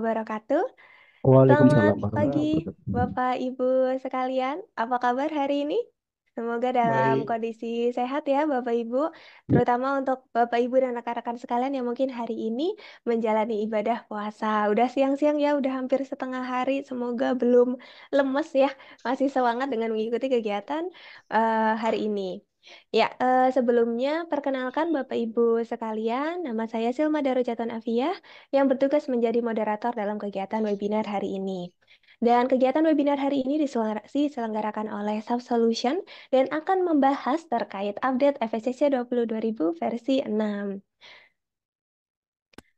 wabarakatuh. Selamat Waalaikumsalam warahmatullahi pagi, wabarakatuh. Bapak Ibu sekalian. Apa kabar hari ini? Semoga dalam Baik. kondisi sehat ya, Bapak Ibu. Terutama untuk Bapak Ibu dan rekan-rekan sekalian yang mungkin hari ini menjalani ibadah puasa. Udah siang-siang ya, udah hampir setengah hari. Semoga belum lemes ya, masih semangat dengan mengikuti kegiatan hari ini. Ya, sebelumnya perkenalkan Bapak Ibu sekalian, nama saya Silma Darujatun Afiyah yang bertugas menjadi moderator dalam kegiatan webinar hari ini. Dan kegiatan webinar hari ini diselenggarakan oleh Sub Solution dan akan membahas terkait update FSCC 22000 versi 6.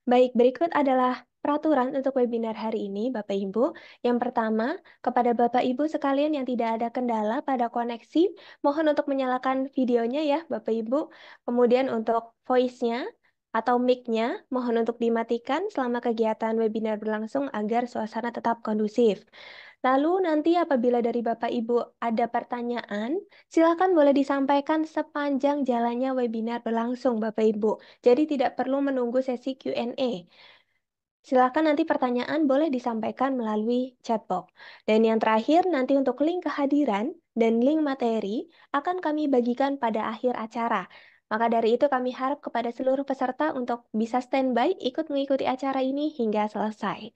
Baik, berikut adalah peraturan untuk webinar hari ini, Bapak Ibu. Yang pertama, kepada Bapak Ibu sekalian yang tidak ada kendala pada koneksi, mohon untuk menyalakan videonya ya, Bapak Ibu. Kemudian untuk voice-nya atau mic-nya, mohon untuk dimatikan selama kegiatan webinar berlangsung agar suasana tetap kondusif. Lalu nanti apabila dari Bapak Ibu ada pertanyaan, silakan boleh disampaikan sepanjang jalannya webinar berlangsung, Bapak Ibu. Jadi tidak perlu menunggu sesi Q&A. Silakan nanti pertanyaan boleh disampaikan melalui chatbox. Dan yang terakhir, nanti untuk link kehadiran dan link materi akan kami bagikan pada akhir acara. Maka dari itu kami harap kepada seluruh peserta untuk bisa standby ikut mengikuti acara ini hingga selesai.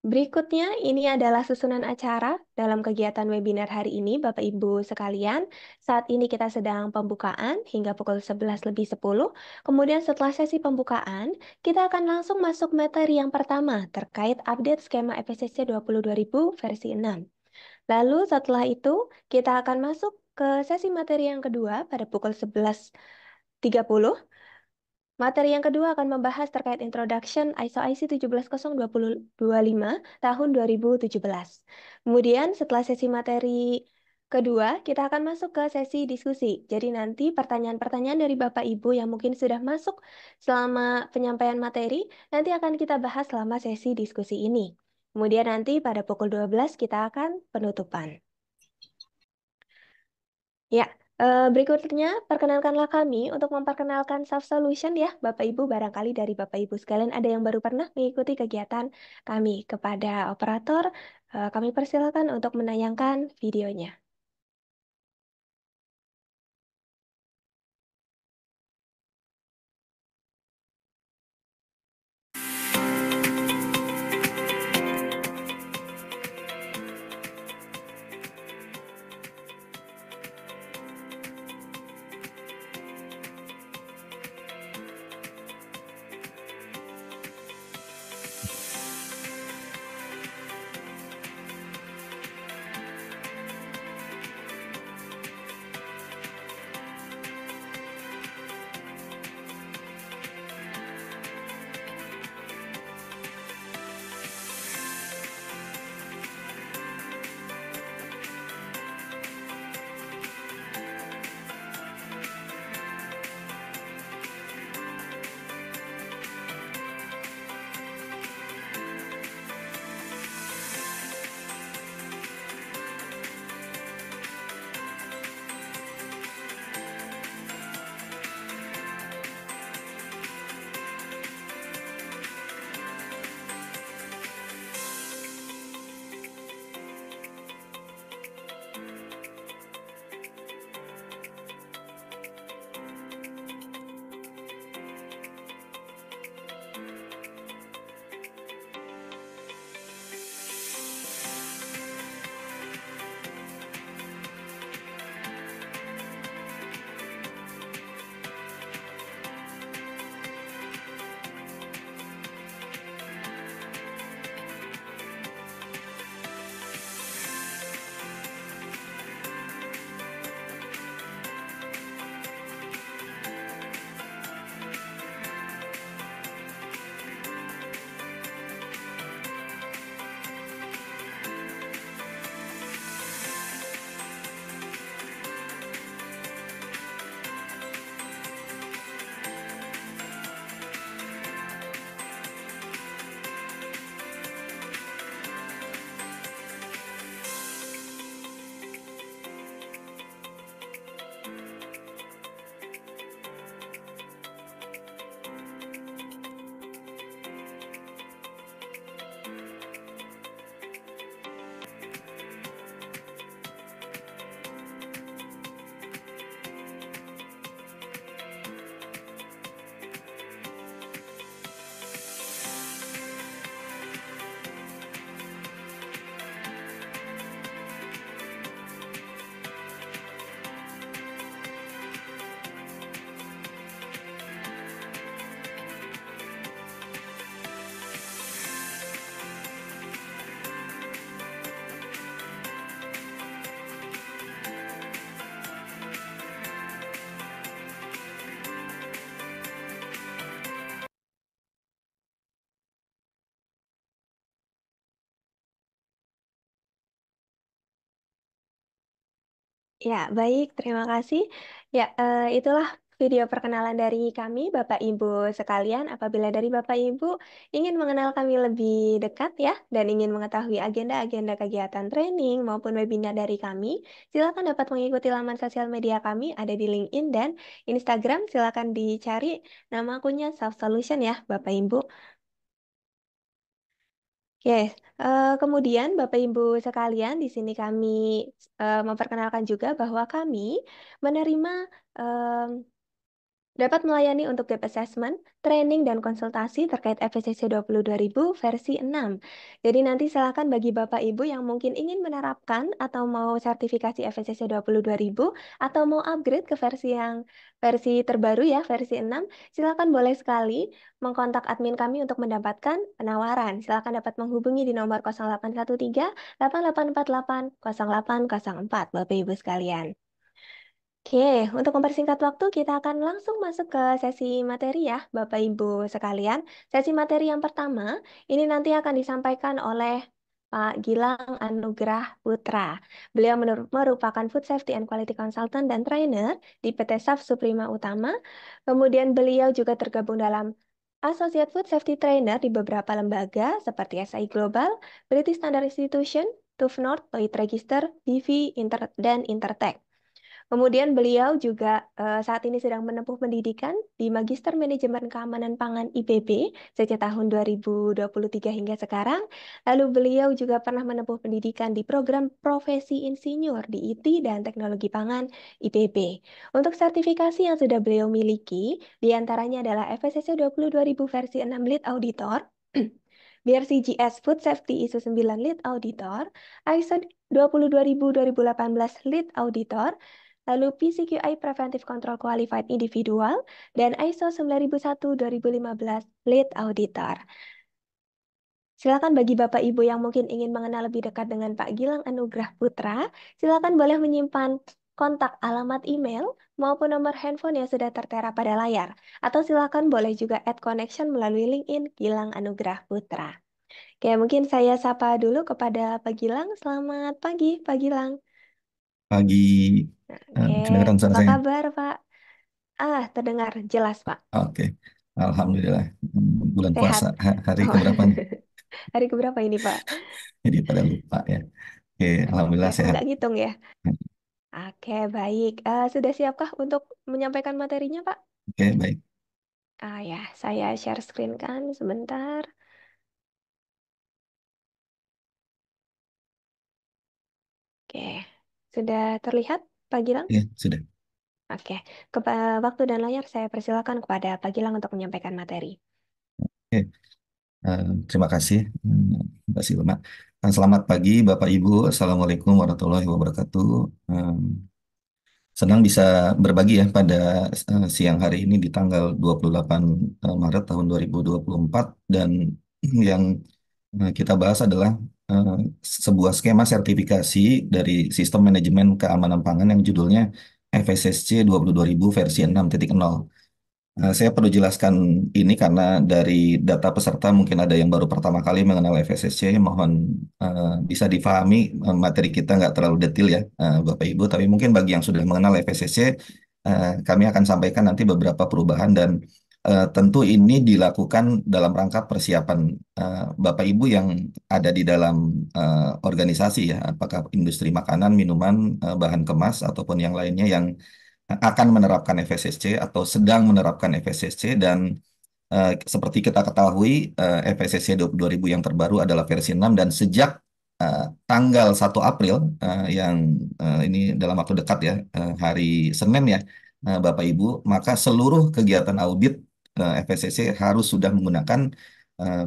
Berikutnya, ini adalah susunan acara dalam kegiatan webinar hari ini, Bapak Ibu sekalian. Saat ini kita sedang pembukaan hingga pukul 11 lebih 10. Kemudian setelah sesi pembukaan, kita akan langsung masuk materi yang pertama terkait update skema FSCC 22000 versi 6. Lalu setelah itu, kita akan masuk ke sesi materi yang kedua pada pukul 11.30. Materi yang kedua akan membahas terkait Introduction ISO IC 17025 tahun 2017. Kemudian setelah sesi materi kedua, kita akan masuk ke sesi diskusi. Jadi nanti pertanyaan-pertanyaan dari Bapak Ibu yang mungkin sudah masuk selama penyampaian materi, nanti akan kita bahas selama sesi diskusi ini. Kemudian nanti pada pukul 12 kita akan penutupan. Ya, berikutnya perkenalkanlah kami untuk memperkenalkan Self Solution ya, Bapak Ibu. Barangkali dari Bapak Ibu sekalian ada yang baru pernah mengikuti kegiatan kami. Kepada operator, kami persilakan untuk menayangkan videonya. Ya, baik, terima kasih. Ya, itulah video perkenalan dari kami, Bapak Ibu sekalian. Apabila dari Bapak Ibu ingin mengenal kami lebih dekat ya, dan ingin mengetahui agenda-agenda kegiatan training maupun webinar dari kami, silakan dapat mengikuti laman sosial media kami, ada di LinkedIn dan Instagram. Silakan dicari nama akunnya Self Solution ya, Bapak Ibu. Oke, kemudian Bapak Ibu sekalian, di sini kami memperkenalkan juga bahwa kami menerima em, dapat melayani untuk gap assessment, training, dan konsultasi terkait FSCC 22000 versi 6. Jadi nanti silakan bagi Bapak Ibu yang mungkin ingin menerapkan atau mau sertifikasi FSCC 22000 atau mau upgrade ke versi terbaru ya, versi 6, silakan boleh sekali mengkontak admin kami untuk mendapatkan penawaran. Silakan dapat menghubungi di nomor 0813 8848 0804 Bapak Ibu sekalian. Oke, untuk mempersingkat waktu, kita akan langsung masuk ke sesi materi ya, Bapak Ibu sekalian. Sesi materi yang pertama, ini nanti akan disampaikan oleh Pak Gilang Anugrah Putra. Beliau merupakan Food Safety and Quality Consultant dan Trainer di PT SAF Suprema Utama. Kemudian beliau juga tergabung dalam Associate Food Safety Trainer di beberapa lembaga seperti SI Global, British Standard Institution, TÜV Nord, Lloyd Register, BV, dan Intertek. Kemudian beliau juga saat ini sedang menempuh pendidikan di Magister Manajemen Keamanan Pangan IPB sejak tahun 2023 hingga sekarang. Lalu beliau juga pernah menempuh pendidikan di program Profesi Insinyur di IT dan Teknologi Pangan IPB. Untuk sertifikasi yang sudah beliau miliki, diantaranya adalah FSSC 22000 versi 6 Lead Auditor, BRCGS Food Safety ISO 9 Lead Auditor, ISO 22000 2018 Lead Auditor, lalu PCQI Preventive Control Qualified Individual, dan ISO 9001 2015 Lead Auditor. Silakan bagi Bapak Ibu yang mungkin ingin mengenal lebih dekat dengan Pak Gilang Anugrah Putra, silakan boleh menyimpan kontak alamat email maupun nomor handphone yang sudah tertera pada layar. Atau silakan boleh juga add connection melalui LinkedIn Gilang Anugrah Putra. Oke, mungkin saya sapa dulu kepada Pak Gilang. Selamat pagi, Pak Gilang. Pagi, Oke, kedengaran suara apa saya? kabar, Pak? Terdengar jelas, Pak. Oke, Alhamdulillah. Bulan puasa, Sehat. hari Oh. keberapa nih? Hari keberapa ini, Pak? Jadi pada lupa ya. Oke, Oke, Alhamdulillah sehat. nggak ngitung ya? Oke, baik. Sudah siapkah untuk menyampaikan materinya, Pak? Oke, baik. Ya, saya share screen kan sebentar. Oke, sudah terlihat, Pak Gilang? Ya, sudah. Oke, waktu dan layar saya persilakan kepada Pak Gilang untuk menyampaikan materi. Oke, terima kasih, Mbak Silma. Selamat pagi, Bapak Ibu. Assalamualaikum warahmatullahi wabarakatuh. Senang bisa berbagi ya pada siang hari ini di tanggal 28 Maret tahun 2024 dan yang kita bahas adalah eh, sebuah skema sertifikasi dari Sistem Manajemen Keamanan Pangan yang judulnya FSSC 22000 versi 6.0. Saya perlu jelaskan ini karena dari data peserta mungkin ada yang baru pertama kali mengenal FSSC. Mohon bisa difahami, materi kita nggak terlalu detail ya, Bapak Ibu. Tapi mungkin bagi yang sudah mengenal FSSC, kami akan sampaikan nanti beberapa perubahan dan tentu ini dilakukan dalam rangka persiapan Bapak Ibu yang ada di dalam organisasi ya, apakah industri makanan, minuman, bahan kemas ataupun yang lainnya yang akan menerapkan FSSC atau sedang menerapkan FSSC dan seperti kita ketahui FSSC 22000 yang terbaru adalah versi 6 dan sejak tanggal 1 April yang ini dalam waktu dekat ya hari Senin ya Bapak Ibu maka seluruh kegiatan audit FSSC harus sudah menggunakan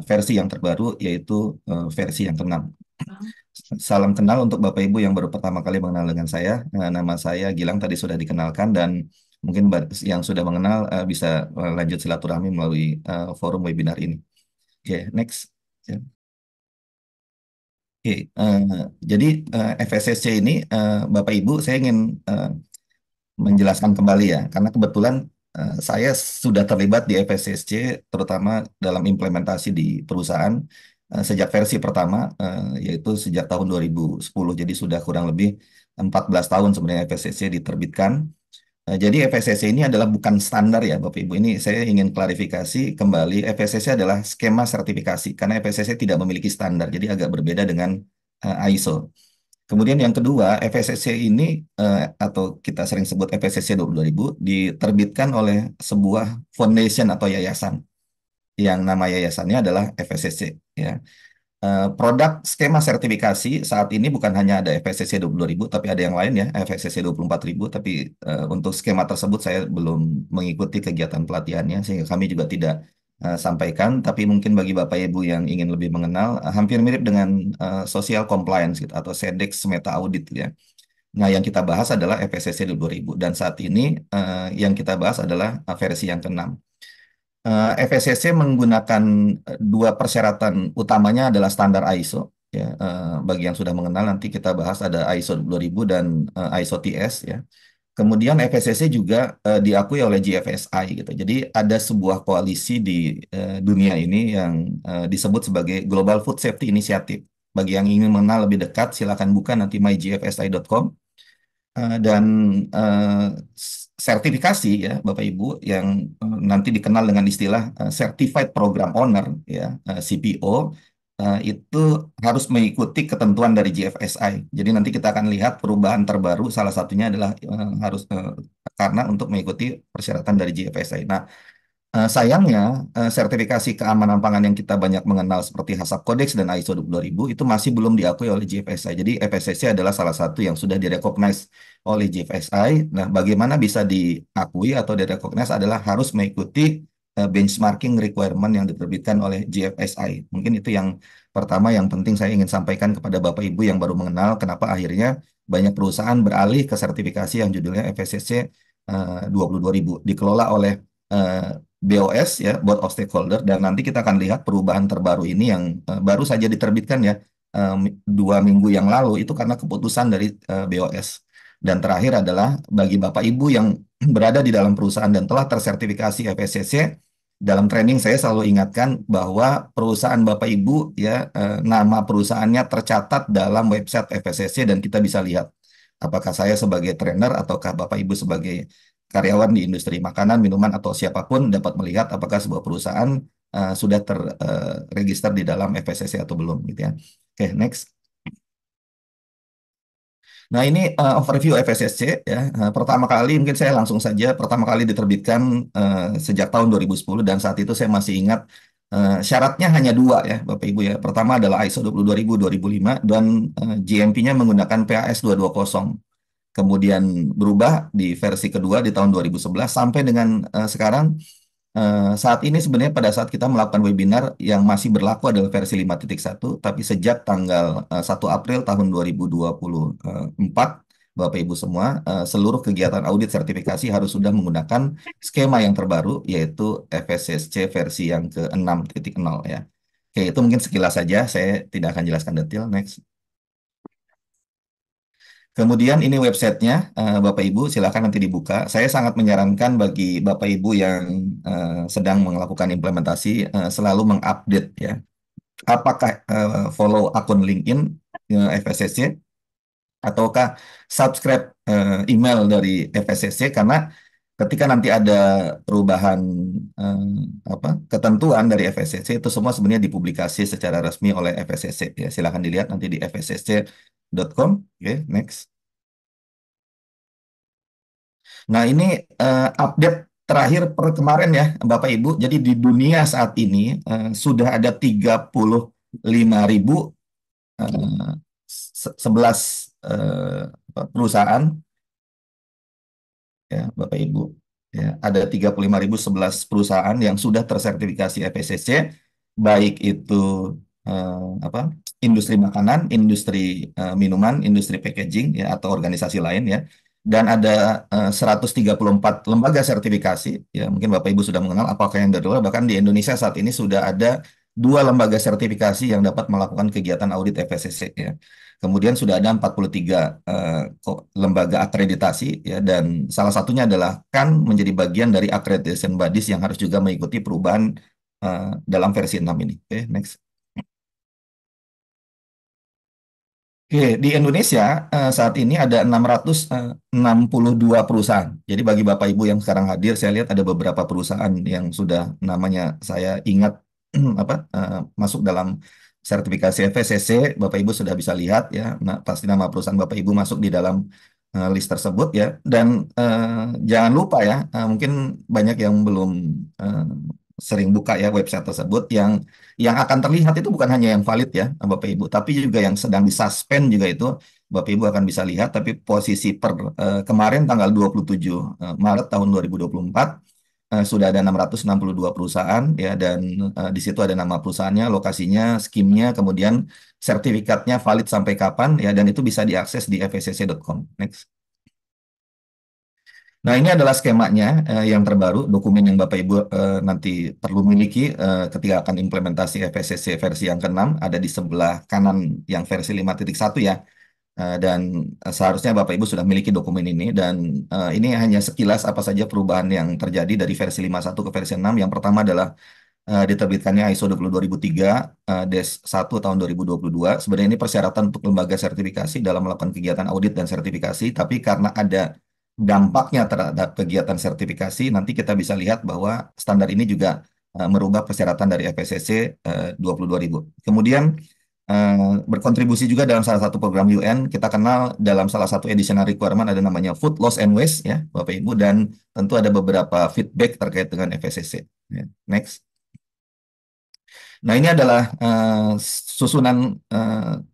versi yang terbaru yaitu versi yang ke-6. Salam kenal untuk Bapak Ibu yang baru pertama kali mengenal dengan saya. Nama saya Gilang tadi sudah dikenalkan dan mungkin yang sudah mengenal bisa lanjut silaturahmi melalui forum webinar ini. Oke, next. Ya. Oke, jadi FSSC ini Bapak Ibu saya ingin menjelaskan kembali ya, karena kebetulan saya sudah terlibat di FSSC terutama dalam implementasi di perusahaan sejak versi pertama, yaitu sejak tahun 2010. Jadi sudah kurang lebih 14 tahun sebenarnya FSCC diterbitkan. Jadi FSCC ini adalah bukan standar ya Bapak Ibu. Ini saya ingin klarifikasi kembali. FSCC adalah skema sertifikasi karena FSCC tidak memiliki standar. Jadi agak berbeda dengan ISO. Kemudian yang kedua, FSCC ini atau kita sering sebut FSCC 22000 diterbitkan oleh sebuah foundation atau yayasan yang nama yayasannya adalah FSCC ya. Produk skema sertifikasi saat ini bukan hanya ada FSCC 22000 tapi ada yang lain ya, FSCC 24000, tapi untuk skema tersebut saya belum mengikuti kegiatan pelatihannya sehingga kami juga tidak sampaikan, tapi mungkin bagi Bapak Ibu yang ingin lebih mengenal, hampir mirip dengan social compliance gitu, atau SEDEX meta audit ya. Nah, yang kita bahas adalah FSCC 2000 dan saat ini yang kita bahas adalah versi yang keenam. FSCC menggunakan dua persyaratan utamanya adalah standar ISO. Ya, bagi yang sudah mengenal nanti kita bahas ada ISO 2000 dan ISO TS ya. Kemudian FSCC juga diakui oleh GFSI gitu. Jadi ada sebuah koalisi di dunia ini yang disebut sebagai Global Food Safety Initiative. Bagi yang ingin mengenal lebih dekat, silakan buka nanti mygfsi.com. Dan sertifikasi ya Bapak Ibu yang nanti dikenal dengan istilah Certified Program Owner ya, CPO, itu harus mengikuti ketentuan dari GFSI. Jadi nanti kita akan lihat perubahan terbaru, salah satunya adalah harus karena untuk mengikuti persyaratan dari GFSI. Nah, sayangnya, sertifikasi keamanan pangan yang kita banyak mengenal seperti HACCP Codex dan ISO 2000 itu masih belum diakui oleh GFSI. Jadi FSCC adalah salah satu yang sudah direcognize oleh GFSI. Nah, bagaimana bisa diakui atau direcognize adalah harus mengikuti benchmarking requirement yang diterbitkan oleh GFSI. Mungkin itu yang pertama yang penting saya ingin sampaikan kepada Bapak Ibu yang baru mengenal kenapa akhirnya banyak perusahaan beralih ke sertifikasi yang judulnya FSCC 22000 dikelola oleh BOS ya, Board of Stakeholder, dan nanti kita akan lihat perubahan terbaru ini yang baru saja diterbitkan ya 2 minggu yang lalu itu karena keputusan dari BOS. Dan terakhir adalah bagi Bapak Ibu yang berada di dalam perusahaan dan telah tersertifikasi FSCC, dalam training saya selalu ingatkan bahwa perusahaan Bapak Ibu ya nama perusahaannya tercatat dalam website FSCC dan kita bisa lihat apakah saya sebagai trainer ataukah Bapak Ibu sebagai karyawan di industri makanan, minuman, atau siapapun dapat melihat apakah sebuah perusahaan sudah terregister di dalam FSCC atau belum gitu ya. Oke, next. Nah, ini overview FSCC ya. Pertama kali mungkin saya langsung saja pertama kali diterbitkan sejak tahun 2010 dan saat itu saya masih ingat syaratnya hanya dua ya Bapak Ibu ya. Pertama adalah ISO 22000 2005 dan GMP-nya menggunakan PAS 220. Kemudian berubah di versi kedua di tahun 2011 sampai dengan sekarang. Saat ini sebenarnya pada saat kita melakukan webinar yang masih berlaku adalah versi 5.1, tapi sejak tanggal 1 April tahun 2024, Bapak Ibu semua, seluruh kegiatan audit sertifikasi harus sudah menggunakan skema yang terbaru, yaitu FSCC versi yang ke-6.0 ya. Oke, itu mungkin sekilas saja, saya tidak akan jelaskan detail. Next. Kemudian ini websitenya, Bapak Ibu silakan nanti dibuka. Saya sangat menyarankan bagi Bapak Ibu yang sedang melakukan implementasi selalu mengupdate ya. Apakah follow akun LinkedIn FSCC ataukah subscribe email dari FSCC karena ketika nanti ada perubahan ketentuan dari FSCC itu semua sebenarnya dipublikasi secara resmi oleh FSCC ya. Silakan dilihat nanti di fscc.com. Oke, next. Nah, ini update terakhir per kemarin ya, Bapak Ibu. Jadi di dunia saat ini sudah ada 35.000 11 perusahaan ya, Bapak Ibu. Ya, ada 35.011 perusahaan yang sudah tersertifikasi FSCC, baik itu apa? Industri makanan, industri minuman, industri packaging ya atau organisasi lain ya. Dan ada 134 lembaga sertifikasi ya, mungkin Bapak Ibu sudah mengenal apakah yang dari luar, bahkan di Indonesia saat ini sudah ada 2 lembaga sertifikasi yang dapat melakukan kegiatan audit FSCC ya. Kemudian sudah ada 43 lembaga akreditasi ya, dan salah satunya adalah kan menjadi bagian dari accreditation bodies yang harus juga mengikuti perubahan dalam versi 6 ini. Oke, next. Oke, di Indonesia saat ini ada 662 perusahaan. Jadi bagi Bapak Ibu yang sekarang hadir, saya lihat ada beberapa perusahaan yang sudah namanya saya ingat apa masuk dalam sertifikasi FSCC. Bapak Ibu sudah bisa lihat ya. Nah, pasti nama perusahaan Bapak Ibu masuk di dalam list tersebut ya. Dan jangan lupa ya, mungkin banyak yang belum eh, sering buka ya website tersebut yang akan terlihat itu bukan hanya yang valid ya Bapak Ibu, tapi juga yang sedang disuspend juga itu Bapak Ibu akan bisa lihat. Tapi posisi per kemarin tanggal 27 Maret tahun 2024 sudah ada 662 perusahaan ya dan di situ ada nama perusahaannya, lokasinya, skimnya, kemudian sertifikatnya valid sampai kapan ya dan itu bisa diakses di fscc.com. Next. Nah, ini adalah skemanya yang terbaru, dokumen yang Bapak Ibu nanti perlu miliki ketika akan implementasi FSCC versi yang ke-6, ada di sebelah kanan yang versi 5.1 ya. Dan seharusnya Bapak Ibu sudah memiliki dokumen ini dan ini hanya sekilas apa saja perubahan yang terjadi dari versi 5.1 ke versi 6. Yang pertama adalah diterbitkannya ISO 22003 -1 tahun 2022. Sebenarnya ini persyaratan untuk lembaga sertifikasi dalam melakukan kegiatan audit dan sertifikasi, tapi karena ada dampaknya terhadap kegiatan sertifikasi, nanti kita bisa lihat bahwa standar ini juga merubah persyaratan dari FSCC 22.000. Kemudian berkontribusi juga dalam salah satu program UN, kita kenal dalam salah satu additional requirement ada namanya Food Loss and Waste ya Bapak Ibu, dan tentu ada beberapa feedback terkait dengan FSCC. Ya. Next. Nah, ini adalah susunan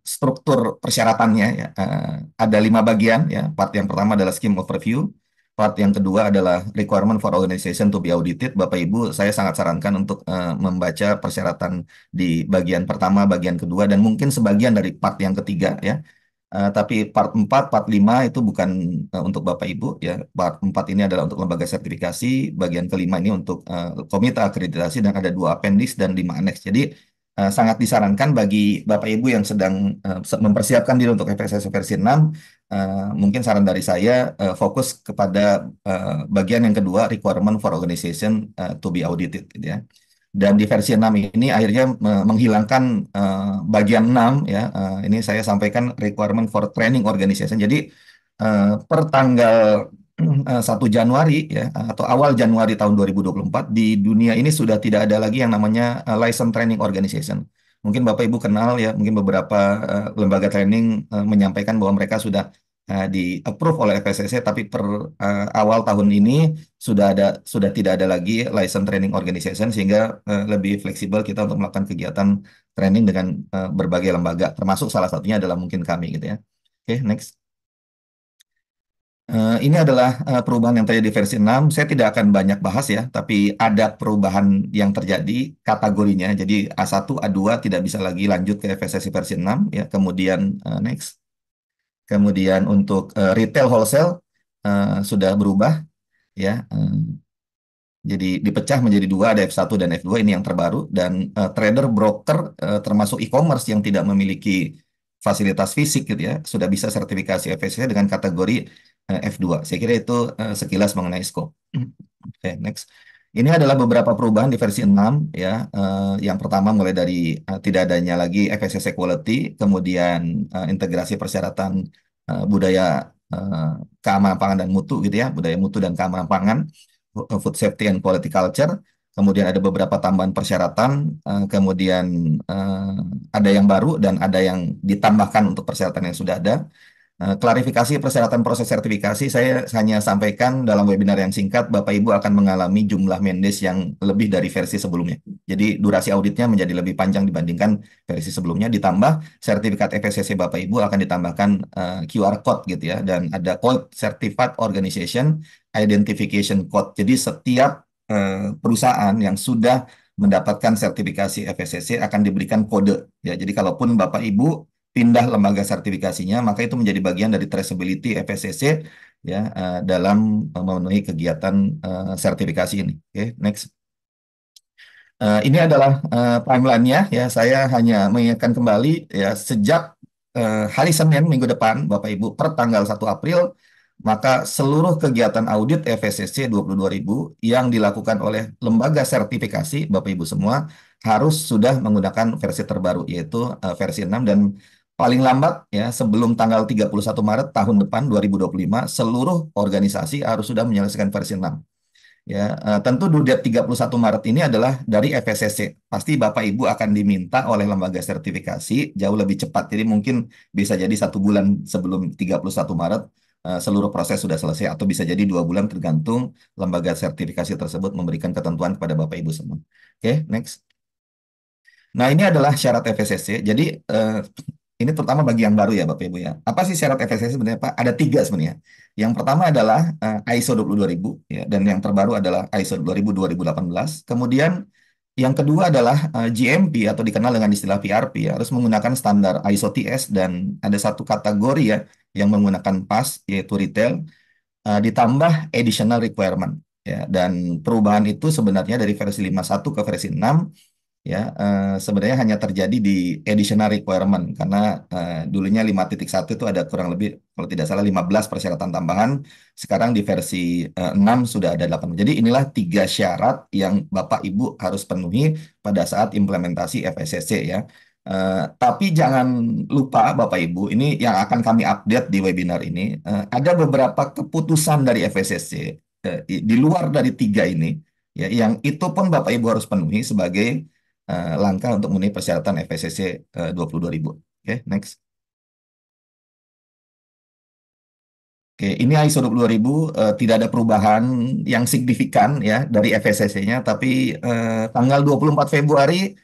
struktur persyaratannya ya. Ada 5 bagian ya. Part yang pertama adalah scheme overview. Part yang kedua adalah requirement for organization to be audited. Bapak Ibu, saya sangat sarankan untuk membaca persyaratan di bagian pertama, bagian kedua, dan mungkin sebagian dari part yang ketiga ya. Tapi part 4, part 5 itu bukan untuk Bapak Ibu ya. Part 4 ini adalah untuk lembaga sertifikasi, bagian kelima ini untuk komite akreditasi dan ada 2 appendix dan 5 annex. Jadi sangat disarankan bagi Bapak Ibu yang sedang mempersiapkan diri untuk FSS versi 6, mungkin saran dari saya fokus kepada bagian yang kedua, requirement for organization to be audited gitu ya. Dan di versi 6 ini akhirnya menghilangkan bagian 6 ya. Ini saya sampaikan requirement for training organization. Jadi per tanggal 1 Januari ya atau awal Januari tahun 2024 di dunia ini sudah tidak ada lagi yang namanya license training organization. Mungkin Bapak Ibu kenal ya, mungkin beberapa lembaga training menyampaikan bahwa mereka sudah di approve oleh FSCC, tapi per awal tahun ini sudah tidak ada lagi license training organization sehingga lebih fleksibel kita untuk melakukan kegiatan training dengan berbagai lembaga, termasuk salah satunya adalah mungkin kami gitu ya. Oke, next. Ini adalah perubahan yang terjadi di versi 6. Saya tidak akan banyak bahas ya, tapi ada perubahan yang terjadi kategorinya. Jadi A1, A2 tidak bisa lagi lanjut ke FSCC versi 6 ya. Kemudian next. Kemudian untuk retail wholesale sudah berubah ya. Jadi dipecah menjadi 2, ada F1 dan F2, ini yang terbaru. Dan trader broker termasuk e-commerce yang tidak memiliki fasilitas fisik gitu ya, sudah bisa sertifikasi FSC dengan kategori F2. Saya kira itu sekilas mengenai scope. Oke, next. Ini adalah beberapa perubahan di versi 6 ya. Yang pertama mulai dari tidak adanya lagi FSCC quality, kemudian integrasi persyaratan budaya keamanan pangan dan mutu gitu ya, budaya mutu dan keamanan pangan, food safety and quality culture. Kemudian ada beberapa tambahan persyaratan, kemudian ada yang baru dan ada yang ditambahkan untuk persyaratan yang sudah ada. Klarifikasi persyaratan proses sertifikasi, saya hanya sampaikan dalam webinar yang singkat, Bapak Ibu akan mengalami jumlah Mendes yang lebih dari versi sebelumnya. Jadi durasi auditnya menjadi lebih panjang dibandingkan versi sebelumnya, ditambah sertifikat FSCC Bapak Ibu akan ditambahkan QR Code gitu ya, dan ada code Certified Organization Identification Code. Jadi setiap perusahaan yang sudah mendapatkan sertifikasi FSCC akan diberikan kode ya. Jadi kalaupun Bapak Ibu pindah lembaga sertifikasinya, maka itu menjadi bagian dari traceability FSCC ya dalam memenuhi kegiatan sertifikasi ini. Oke, next. Ini adalah timeline-nya ya. Saya hanya mengingatkan kembali ya, sejak hari Senin minggu depan Bapak Ibu per tanggal 1 April maka seluruh kegiatan audit FSCC 22.000 yang dilakukan oleh lembaga sertifikasi Bapak Ibu semua harus sudah menggunakan versi terbaru yaitu versi 6, dan paling lambat ya sebelum tanggal 31 Maret tahun depan 2025 seluruh organisasi harus sudah menyelesaikan versi 6. Ya, tentu due date 31 Maret ini adalah dari FSSC. Pasti Bapak Ibu akan diminta oleh lembaga sertifikasi jauh lebih cepat. Jadi mungkin bisa jadi 1 bulan sebelum 31 Maret seluruh proses sudah selesai atau bisa jadi 2 bulan tergantung lembaga sertifikasi tersebut memberikan ketentuan kepada Bapak Ibu semua. Oke, next. Nah, ini adalah syarat FSSC. Jadi, ini terutama bagi yang baru ya, Bapak Ibu ya. Apa sih syarat FSSC sebenarnya, Pak? Ada 3 sebenarnya. Yang pertama adalah ISO 22000, ya, dan yang terbaru adalah ISO 20000 2018. Kemudian yang kedua adalah GMP atau dikenal dengan istilah PRP, ya, harus menggunakan standar ISO TS dan ada satu kategori ya yang menggunakan PAS yaitu retail, ditambah additional requirement. Ya, dan perubahan itu sebenarnya dari versi 51 ke versi 6 ya, sebenarnya hanya terjadi di additional requirement karena dulunya 5.1 itu ada kurang lebih kalau tidak salah 15 persyaratan tambahan, sekarang di versi 6 sudah ada 8. Jadi inilah 3 syarat yang Bapak Ibu harus penuhi pada saat implementasi FSSC ya. Tapi jangan lupa Bapak Ibu, ini yang akan kami update di webinar ini, ada beberapa keputusan dari FSSC di luar dari 3 ini ya, yang itu pun Bapak Ibu harus penuhi sebagai langkah untuk memenuhi persyaratan FSSC 22.000. Oke, next. Oke, ini ISO 22000 tidak ada perubahan yang signifikan ya dari FSSC-nya, tapi tanggal 24 Februari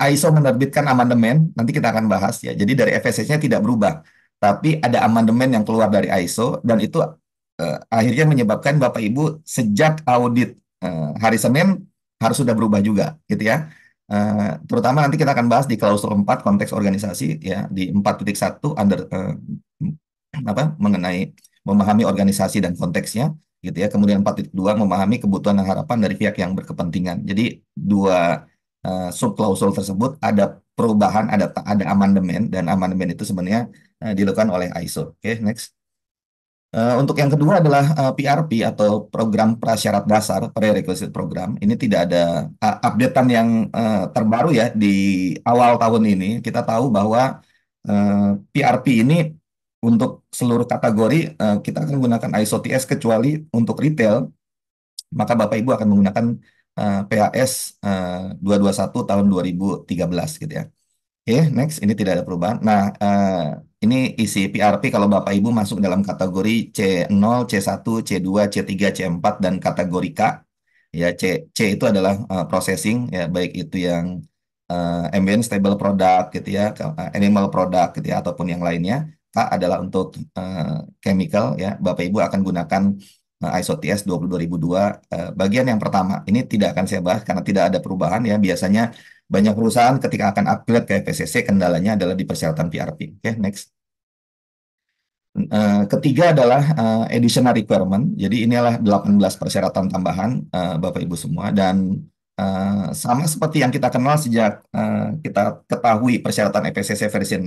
ISO menerbitkan amandemen, nanti kita akan bahas ya. Jadi dari FSSC-nya tidak berubah, tapi ada amandemen yang keluar dari ISO dan itu akhirnya menyebabkan Bapak Ibu sejak audit hari Senin harus sudah berubah juga gitu ya. Terutama nanti kita akan bahas di klausul 4 konteks organisasi ya di 4.1 under apa mengenai memahami organisasi dan konteksnya gitu ya. Kemudian 4.2 memahami kebutuhan dan harapan dari pihak yang berkepentingan. Jadi dua subklausul tersebut ada perubahan, ada amandemen dan amandemen itu sebenarnya dilakukan oleh ISO. Oke, next. Untuk yang kedua adalah PRP atau program prasyarat dasar prerequisite program. Ini tidak ada updatean yang terbaru ya di awal tahun ini. Kita tahu bahwa PRP ini untuk seluruh kategori kita akan menggunakan ISO TS kecuali untuk retail, maka Bapak Ibu akan menggunakan PAS 221 tahun 2013 gitu ya. Oke, next. Ini tidak ada perubahan. Nah, ini isi PRP kalau Bapak Ibu masuk dalam kategori C0, C1, C2, C3, C4, dan kategori K. Ya, C itu adalah processing, ya, baik itu yang ambient stable product gitu ya, animal product gitu ya, ataupun yang lainnya. K adalah untuk chemical, ya. Bapak Ibu akan gunakan ISO TS 22002 bagian yang pertama. Ini tidak akan saya bahas karena tidak ada perubahan ya. Biasanya banyak perusahaan ketika akan upgrade ke FSSC kendalanya adalah di persyaratan PRP. Oke, next. Ketiga adalah additional requirement. Jadi inilah 18 persyaratan tambahan Bapak Ibu semua dan sama seperti yang kita kenal sejak kita ketahui persyaratan FSSC versi 6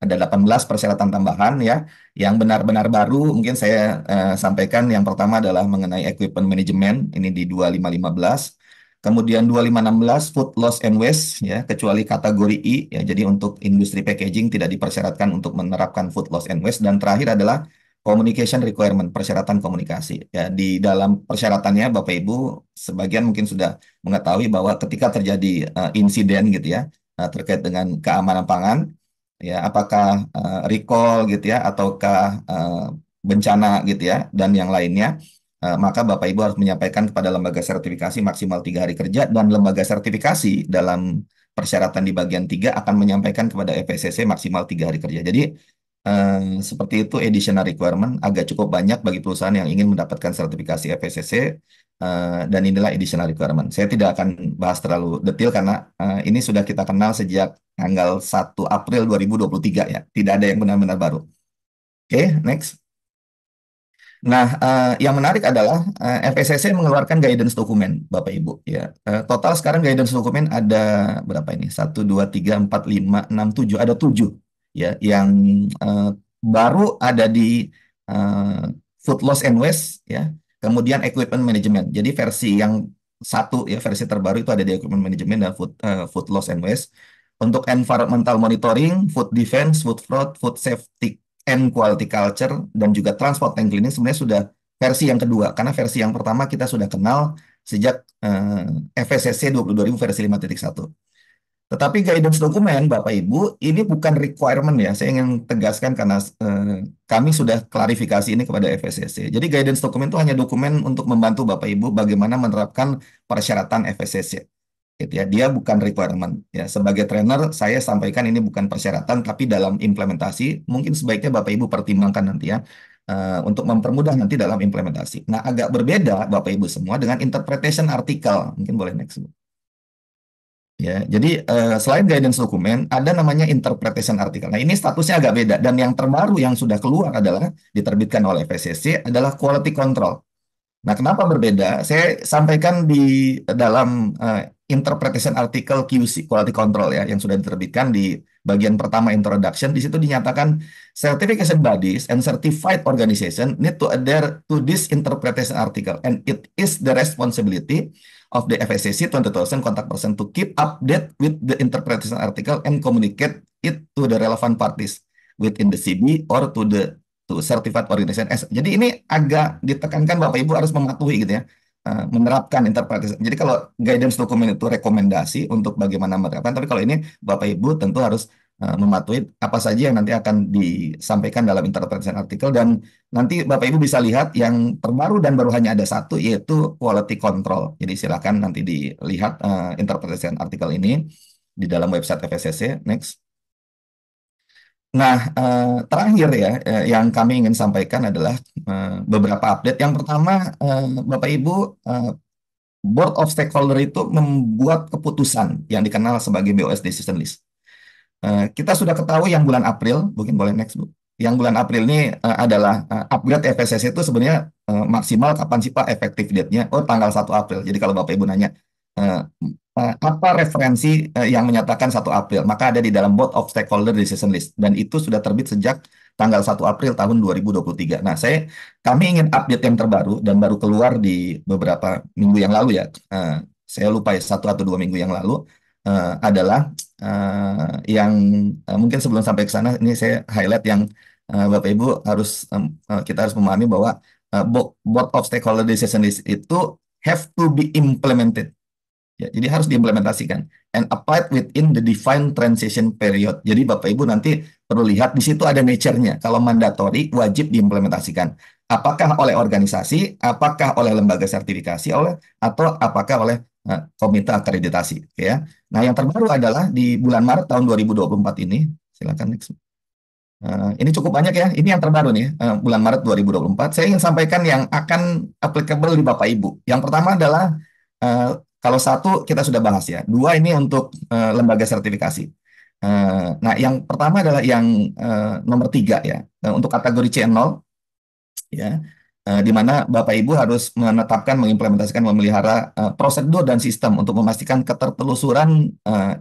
ada 18 persyaratan tambahan ya. Yang benar-benar baru mungkin saya sampaikan yang pertama adalah mengenai equipment management ini di 2515. Kemudian 2516 food loss and waste ya, kecuali kategori I ya. Jadi untuk industri packaging tidak dipersyaratkan untuk menerapkan food loss and waste dan terakhir adalah communication requirement, persyaratan komunikasi. Ya, di dalam persyaratannya Bapak Ibu sebagian mungkin sudah mengetahui bahwa ketika terjadi insiden gitu ya terkait dengan keamanan pangan ya, apakah recall gitu ya ataukah bencana gitu ya dan yang lainnya, maka Bapak Ibu harus menyampaikan kepada lembaga sertifikasi maksimal 3 hari kerja dan lembaga sertifikasi dalam persyaratan di bagian 3 akan menyampaikan kepada FSSC maksimal 3 hari kerja. Jadi seperti itu additional requirement agak cukup banyak bagi perusahaan yang ingin mendapatkan sertifikasi FSSC dan inilah additional requirement. Saya tidak akan bahas terlalu detail karena ini sudah kita kenal sejak tanggal 1 April 2023 ya. Tidak ada yang benar-benar baru. Oke, next. Nah, yang menarik adalah FSSC mengeluarkan guidance dokumen, Bapak Ibu. Ya, total sekarang guidance dokumen ada berapa ini? 1, 2, 3, 4, 5, 6, 7. Ada 7, ya, yang baru ada di uh, food loss and waste, ya. Kemudian equipment management. Jadi versi yang satu, ya, versi terbaru itu ada di equipment management dan food loss and waste. Untuk environmental monitoring, food defense, food fraud, food safety and quality culture, dan juga transport and cleaning sebenarnya sudah versi yang kedua. Karena versi yang pertama kita sudah kenal sejak FSSC 22.000 versi 5.1. Tetapi guidance dokumen, Bapak Ibu, ini bukan requirement ya. Saya ingin tegaskan karena kami sudah klarifikasi ini kepada FSCC. Jadi guidance dokumen itu hanya dokumen untuk membantu Bapak Ibu bagaimana menerapkan persyaratan FSCC. Gitu ya. Dia bukan requirement. Ya, sebagai trainer, saya sampaikan ini bukan persyaratan, tapi dalam implementasi, mungkin sebaiknya Bapak Ibu pertimbangkan nanti ya, untuk mempermudah nanti dalam implementasi. Nah, agak berbeda Bapak Ibu semua dengan interpretation artikel. Mungkin boleh next. Ya, jadi selain guidance dokumen, ada namanya interpretation artikel. Nah, ini statusnya agak beda. Dan yang terbaru yang sudah keluar adalah diterbitkan oleh FSCC adalah quality control. Nah, kenapa berbeda? Saya sampaikan di dalam interpretation article QC, quality control ya, yang sudah diterbitkan di bagian pertama introduction. Di situ dinyatakan certification bodies and certified organization need to adhere to this interpretation article, and it is the responsibility of the FSCC 20,000 contact person to keep update with the interpretation article and communicate it to the relevant parties within the CB or to the certified organization. Jadi ini agak ditekankan Bapak Ibu harus mematuhi gitu ya, menerapkan interpretasi. Jadi kalau guidance dokumen itu rekomendasi untuk bagaimana menerapkan, tapi kalau ini Bapak Ibu tentu harus mematuhi apa saja yang nanti akan disampaikan dalam interpretation artikel, dan nanti Bapak Ibu bisa lihat yang terbaru dan baru hanya ada satu, yaitu quality control. Jadi silakan nanti dilihat interpretation artikel ini di dalam website FSCC. Next. Nah, terakhir ya, yang kami ingin sampaikan adalah beberapa update. Yang pertama, Bapak Ibu, Board of Stakeholder itu membuat keputusan yang dikenal sebagai BOS Decision List. Kita sudah ketahui yang bulan April, mungkin boleh next Bu. Yang bulan April ini adalah upgrade FSCC itu sebenarnya maksimal kapan sih Pak efektif date-nya? Oh, tanggal 1 April. Jadi kalau Bapak Ibu nanya, apa referensi yang menyatakan 1 April, maka ada di dalam Board of Stakeholder Decision List, dan itu sudah terbit sejak tanggal 1 April tahun 2023. Nah, kami ingin update yang terbaru dan baru keluar di beberapa minggu yang lalu ya. Saya lupa ya, 1 atau 2 minggu yang lalu, adalah yang mungkin sebelum sampai ke sana, ini saya highlight yang Bapak Ibu harus kita harus memahami bahwa Board of Stakeholder Decision List itu have to be implemented. Ya, jadi harus diimplementasikan and applied within the defined transition period. Jadi Bapak Ibu nanti perlu lihat di situ ada nature-nya. Kalau mandatory wajib diimplementasikan. Apakah oleh organisasi, apakah oleh lembaga sertifikasi, atau apakah oleh komite akreditasi, ya. Nah, yang terbaru adalah di bulan Maret tahun 2024 ini. Silakan next. Ini cukup banyak ya. Ini yang terbaru nih, bulan Maret 2024. Saya ingin sampaikan yang akan applicable di Bapak Ibu. Yang pertama adalah kalau 1 kita sudah bahas ya. 2 ini untuk lembaga sertifikasi. Nah, yang pertama adalah yang nomor 3 ya. Untuk kategori C0 ya. Di mana Bapak Ibu harus menetapkan, mengimplementasikan, memelihara prosedur dan sistem untuk memastikan ketertelusuran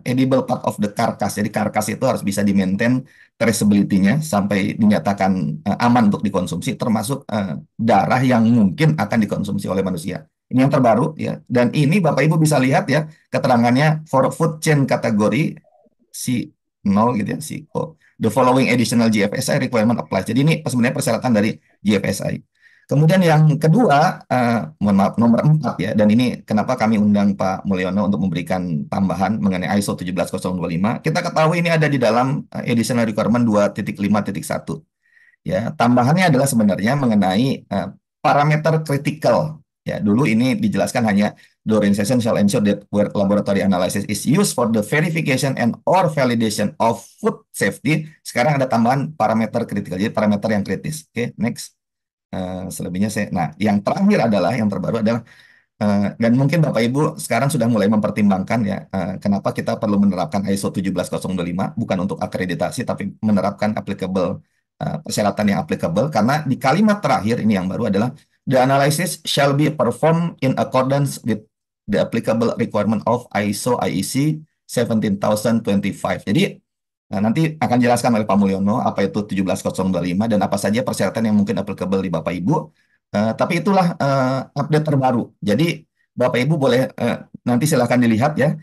edible part of the carcass. Jadi karkas itu harus bisa di-maintain traceability-nya sampai dinyatakan aman untuk dikonsumsi, termasuk darah yang mungkin akan dikonsumsi oleh manusia. Ini yang terbaru ya. Dan ini Bapak Ibu bisa lihat ya keterangannya for food chain kategori C0 gitu ya, C0. The following additional GFSI requirement applies. Jadi ini sebenarnya persyaratan dari GFSI. Kemudian yang kedua, mohon maaf, nomor 4 ya, dan ini kenapa kami undang Pak Mulyono untuk memberikan tambahan mengenai ISO 17025. Kita ketahui ini ada di dalam additional requirement 2.5.1. Ya, tambahannya adalah sebenarnya mengenai parameter critical. Ya, dulu ini dijelaskan hanya the organization shall ensure that where laboratory analysis is used for the verification and or validation of food safety. Sekarang ada tambahan parameter critical, jadi parameter yang kritis. Oke, next. Selebihnya nah, yang terakhir adalah, yang terbaru adalah, dan mungkin Bapak Ibu sekarang sudah mulai mempertimbangkan ya, kenapa kita perlu menerapkan ISO 17025, bukan untuk akreditasi, tapi menerapkan applicable, persyaratan yang applicable, karena di kalimat terakhir ini yang baru adalah, the analysis shall be performed in accordance with the applicable requirement of ISO IEC 17025. Jadi, nanti akan dijelaskan oleh Pak Mulyono apa itu 17025 dan apa saja persyaratan yang mungkin applicable di Bapak Ibu. Tapi itulah update terbaru. Jadi Bapak Ibu boleh nanti silahkan dilihat ya.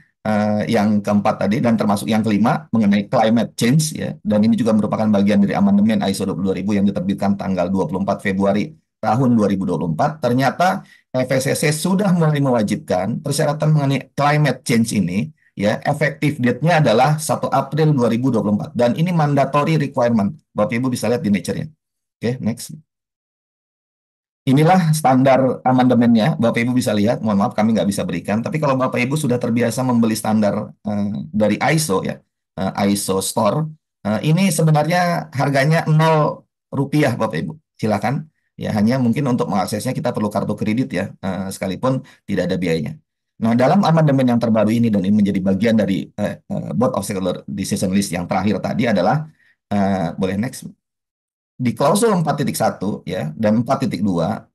yang keempat tadi dan termasuk yang kelima mengenai climate change ya. Dan ini juga merupakan bagian dari amandemen ISO 22000 yang diterbitkan tanggal 24 Februari tahun 2024. Ternyata FSSC sudah mulai mewajibkan persyaratan mengenai climate change ini ya, efektif date-nya adalah 1 April 2024 dan ini mandatory requirement. Bapak Ibu bisa lihat di nature-nya. Oke, next. Inilah standar amandemennya, Bapak Ibu bisa lihat. Mohon maaf kami nggak bisa berikan. Tapi kalau Bapak Ibu sudah terbiasa membeli standar dari ISO ya, ISO Store, ini sebenarnya harganya 0 rupiah Bapak Ibu. Silakan. Ya hanya mungkin untuk mengaksesnya kita perlu kartu kredit ya, sekalipun tidak ada biayanya. Nah, dalam amandemen yang terbaru ini dan ini menjadi bagian dari Board of Stakeholder Decision List yang terakhir tadi adalah boleh next di klausul 4.1 ya dan 4.2,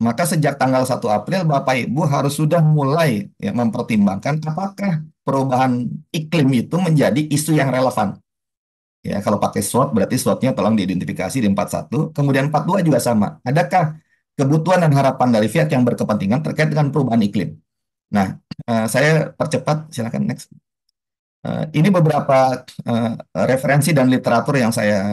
maka sejak tanggal 1 April Bapak Ibu harus sudah mulai ya mempertimbangkan apakah perubahan iklim itu menjadi isu yang relevan. Ya, kalau pakai SWOT berarti SWOT-nya tolong diidentifikasi di 41, kemudian 42 juga sama. Adakah kebutuhan dan harapan dari pihak yang berkepentingan terkait dengan perubahan iklim? Nah, saya percepat, silakan next. Ini beberapa eh, referensi dan literatur yang saya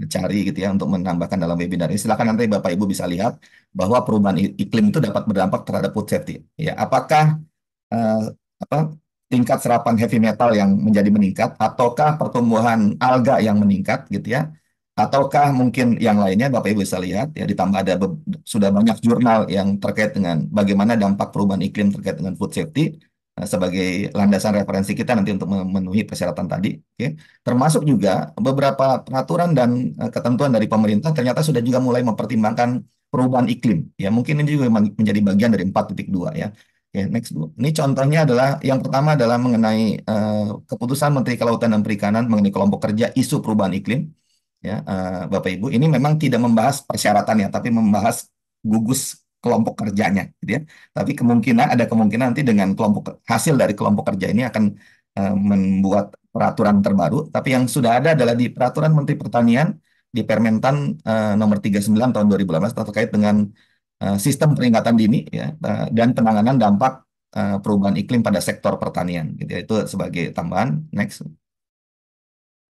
cari gitu ya untuk menambahkan dalam webinar ini. Silakan nanti Bapak Ibu bisa lihat bahwa perubahan iklim itu dapat berdampak terhadap food safety. Ya, apakah eh, apa, tingkat serapan heavy metal yang menjadi meningkat, ataukah pertumbuhan alga yang meningkat gitu ya, ataukah mungkin yang lainnya Bapak Ibu bisa lihat ya ditambah ada sudah banyak jurnal yang terkait dengan bagaimana dampak perubahan iklim terkait dengan food safety sebagai landasan referensi kita nanti untuk memenuhi persyaratan tadi. Oke. Termasuk juga beberapa peraturan dan ketentuan dari pemerintah ternyata sudah juga mulai mempertimbangkan perubahan iklim. Ya, mungkin ini juga menjadi bagian dari 4.2 ya. Oke, next Bu. Ini contohnya adalah yang pertama adalah mengenai keputusan Menteri Kelautan dan Perikanan mengenai kelompok kerja isu perubahan iklim. Ya, Bapak Ibu, ini memang tidak membahas persyaratannya, tapi membahas gugus kelompok kerjanya, gitu ya. Tapi ada kemungkinan nanti dengan hasil dari kelompok kerja ini akan membuat peraturan terbaru. Tapi yang sudah ada adalah di Peraturan Menteri Pertanian di Permentan nomor 39 tahun 2018 terkait dengan sistem peringatan dini ya dan penanganan dampak perubahan iklim pada sektor pertanian. Gitu ya. Itu sebagai tambahan. Next.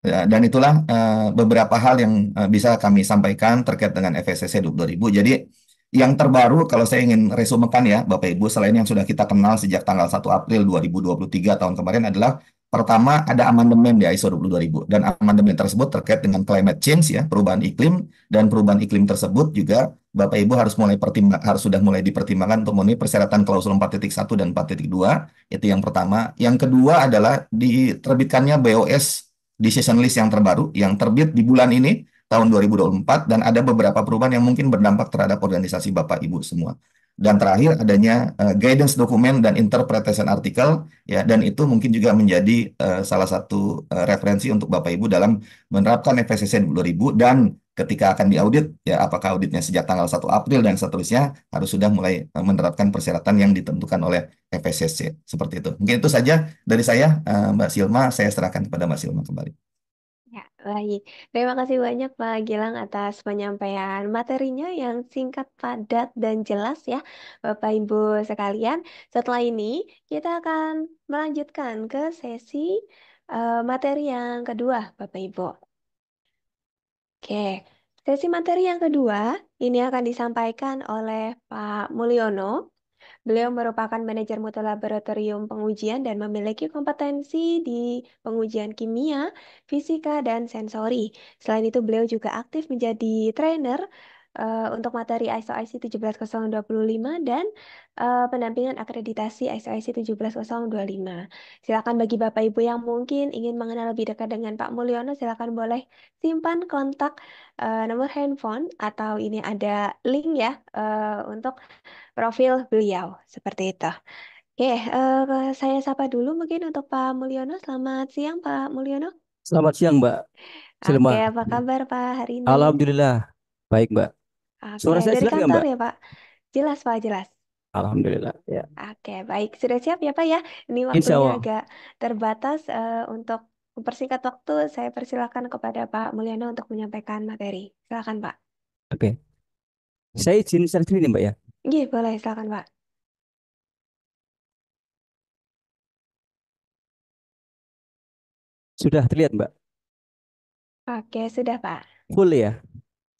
Ya, dan itulah beberapa hal yang bisa kami sampaikan terkait dengan FSCC 2000. Jadi yang terbaru kalau saya ingin resumekan ya Bapak Ibu, selain yang sudah kita kenal sejak tanggal 1 April 2023 tahun kemarin adalah pertama ada amandemen di ISO 22000 dan amandemen tersebut terkait dengan climate change ya, perubahan iklim dan perubahan iklim tersebut juga Bapak Ibu harus sudah mulai dipertimbangkan untuk memenuhi persyaratan klausul 4.1 dan 4.2. Itu yang pertama. Yang kedua adalah diterbitkannya BOS decision list yang terbaru yang terbit di bulan ini tahun 2024 dan ada beberapa perubahan yang mungkin berdampak terhadap organisasi Bapak Ibu semua. Dan terakhir adanya guidance dokumen dan interpretation artikel ya dan itu mungkin juga menjadi salah satu referensi untuk Bapak Ibu dalam menerapkan FSCC 2000 dan ketika akan diaudit ya apakah auditnya sejak tanggal 1 April dan seterusnya harus sudah mulai menerapkan persyaratan yang ditentukan oleh FSCC seperti itu. Mungkin itu saja dari saya, Mbak Silma. Saya serahkan kepada Mbak Silma kembali. Ya, baik. Terima kasih banyak Pak Gilang atas penyampaian materinya yang singkat, padat, dan jelas ya, Bapak Ibu sekalian. Setelah ini, kita akan melanjutkan ke sesi materi yang kedua, Bapak Ibu. Oke, sesi materi yang kedua ini akan disampaikan oleh Pak Mulyono. Beliau merupakan manajer mutu laboratorium pengujian dan memiliki kompetensi di pengujian kimia, fisika, dan sensori. Selain itu, beliau juga aktif menjadi trainer untuk materi ISO IC 17025 dan pendampingan akreditasi ISO IC 17025. Silakan bagi Bapak Ibu yang mungkin ingin mengenal lebih dekat dengan Pak Mulyono, silakan boleh simpan kontak nomor handphone atau ini ada link ya untuk profil beliau seperti itu. Oke, saya sapa dulu mungkin untuk Pak Mulyono. Selamat siang, Pak Mulyono. Selamat siang, Mbak Oke, Silma. apa kabar Pak hari ini? Alhamdulillah, baik, Mbak. Oke, Suara saya dari jelas nggak, kantor Mbak? ya, Pak? Jelas, Pak, jelas. Alhamdulillah, ya. Oke, baik. Sudah siap ya, Pak ya? Ini Insya waktunya Allah. agak terbatas untuk mempersingkat waktu. Saya persilakan kepada Pak Mulyono untuk menyampaikan materi. Silakan, Pak. Oke. Saya izin share screen nih, Mbak ya. Iya, boleh. Silakan, Pak. Sudah terlihat, Mbak? Oke, sudah Pak. Full ya?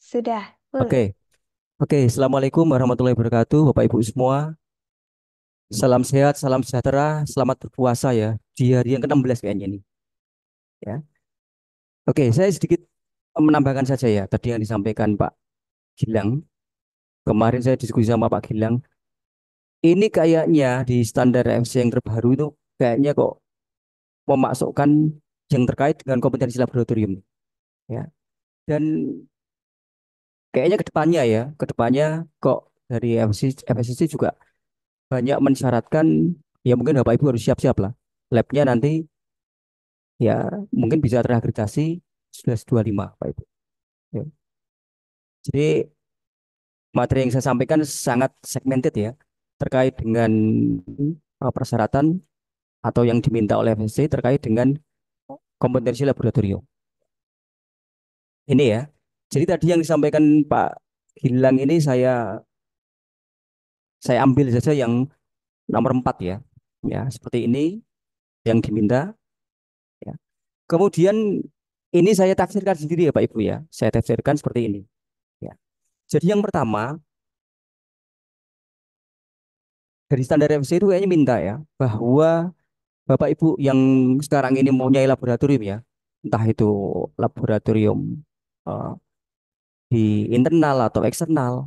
Sudah, Oke. full. Oke, Assalamualaikum warahmatullahi wabarakatuh, Bapak Ibu semua. Salam sehat, salam sejahtera, selamat berpuasa ya. Di hari yang ke-16 kayaknya nih. Ya. Oke, saya sedikit menambahkan saja ya. Tadi yang disampaikan Pak Gilang. Kemarin saya diskusi sama Pak Gilang. Ini kayaknya di standar MC yang terbaru itu kayaknya kok memasukkan yang terkait dengan kompetensi laboratorium. Ya. Dan kayaknya ke depannya kok dari FSCC juga banyak mensyaratkan ya mungkin Bapak Ibu harus siap-siap lah. Labnya nanti ya mungkin bisa terakreditasi 1125 Pak Ibu. Ya. Jadi materi yang saya sampaikan sangat segmented ya terkait dengan persyaratan atau yang diminta oleh FSC terkait dengan kompetensi laboratorium. Ini ya. Jadi tadi yang disampaikan Pak Gilang ini saya ambil saja yang nomor 4 ya. Ya, seperti ini yang diminta ya. Kemudian ini saya tafsirkan sendiri ya Pak Ibu ya. Saya tafsirkan seperti ini ya. Jadi yang pertama dari standar FSC itu kayaknya minta ya bahwa Bapak Ibu yang sekarang ini mempunyai laboratorium ya, entah itu laboratorium eh, di internal atau eksternal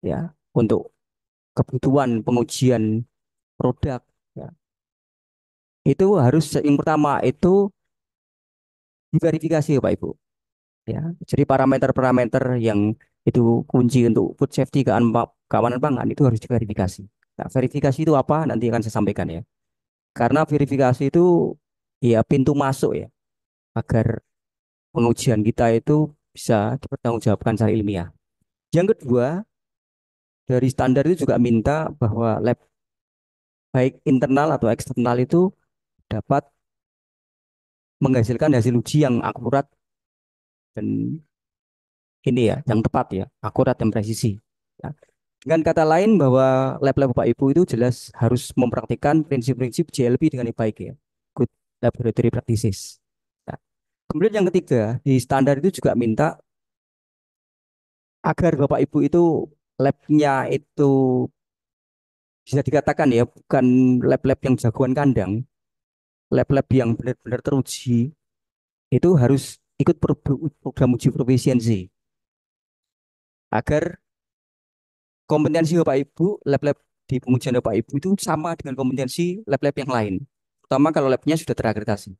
ya, untuk kebutuhan pengujian produk ya, itu harus yang pertama itu diverifikasi ya Pak Ibu ya. Jadi parameter-parameter yang itu kunci untuk food safety keamanan pangan itu harus diverifikasi. Nah, verifikasi itu apa? Nanti akan saya sampaikan ya. Karena verifikasi itu ya pintu masuk ya agar pengujian kita itu bisa dipertanggungjawabkan secara ilmiah. Yang kedua, dari standar itu juga minta bahwa lab baik internal atau eksternal itu dapat menghasilkan hasil uji yang akurat dan ini ya, yang tepat ya, akurat dan presisi. Ya. Dengan kata lain bahwa lab-lab Bapak Ibu itu jelas harus mempraktikkan prinsip-prinsip JLP dengan baik ya, Good Laboratory Practices. Ya. Kemudian yang ketiga, di standar itu juga minta agar Bapak Ibu itu labnya itu bisa dikatakan ya bukan lab-lab yang jagoan kandang, lab-lab yang benar-benar teruji itu harus ikut program uji profisiensi agar kompetensi Bapak Ibu lab-lab di pengujian Bapak Ibu itu sama dengan kompetensi lab-lab yang lain, terutama kalau labnya sudah terakreditasi.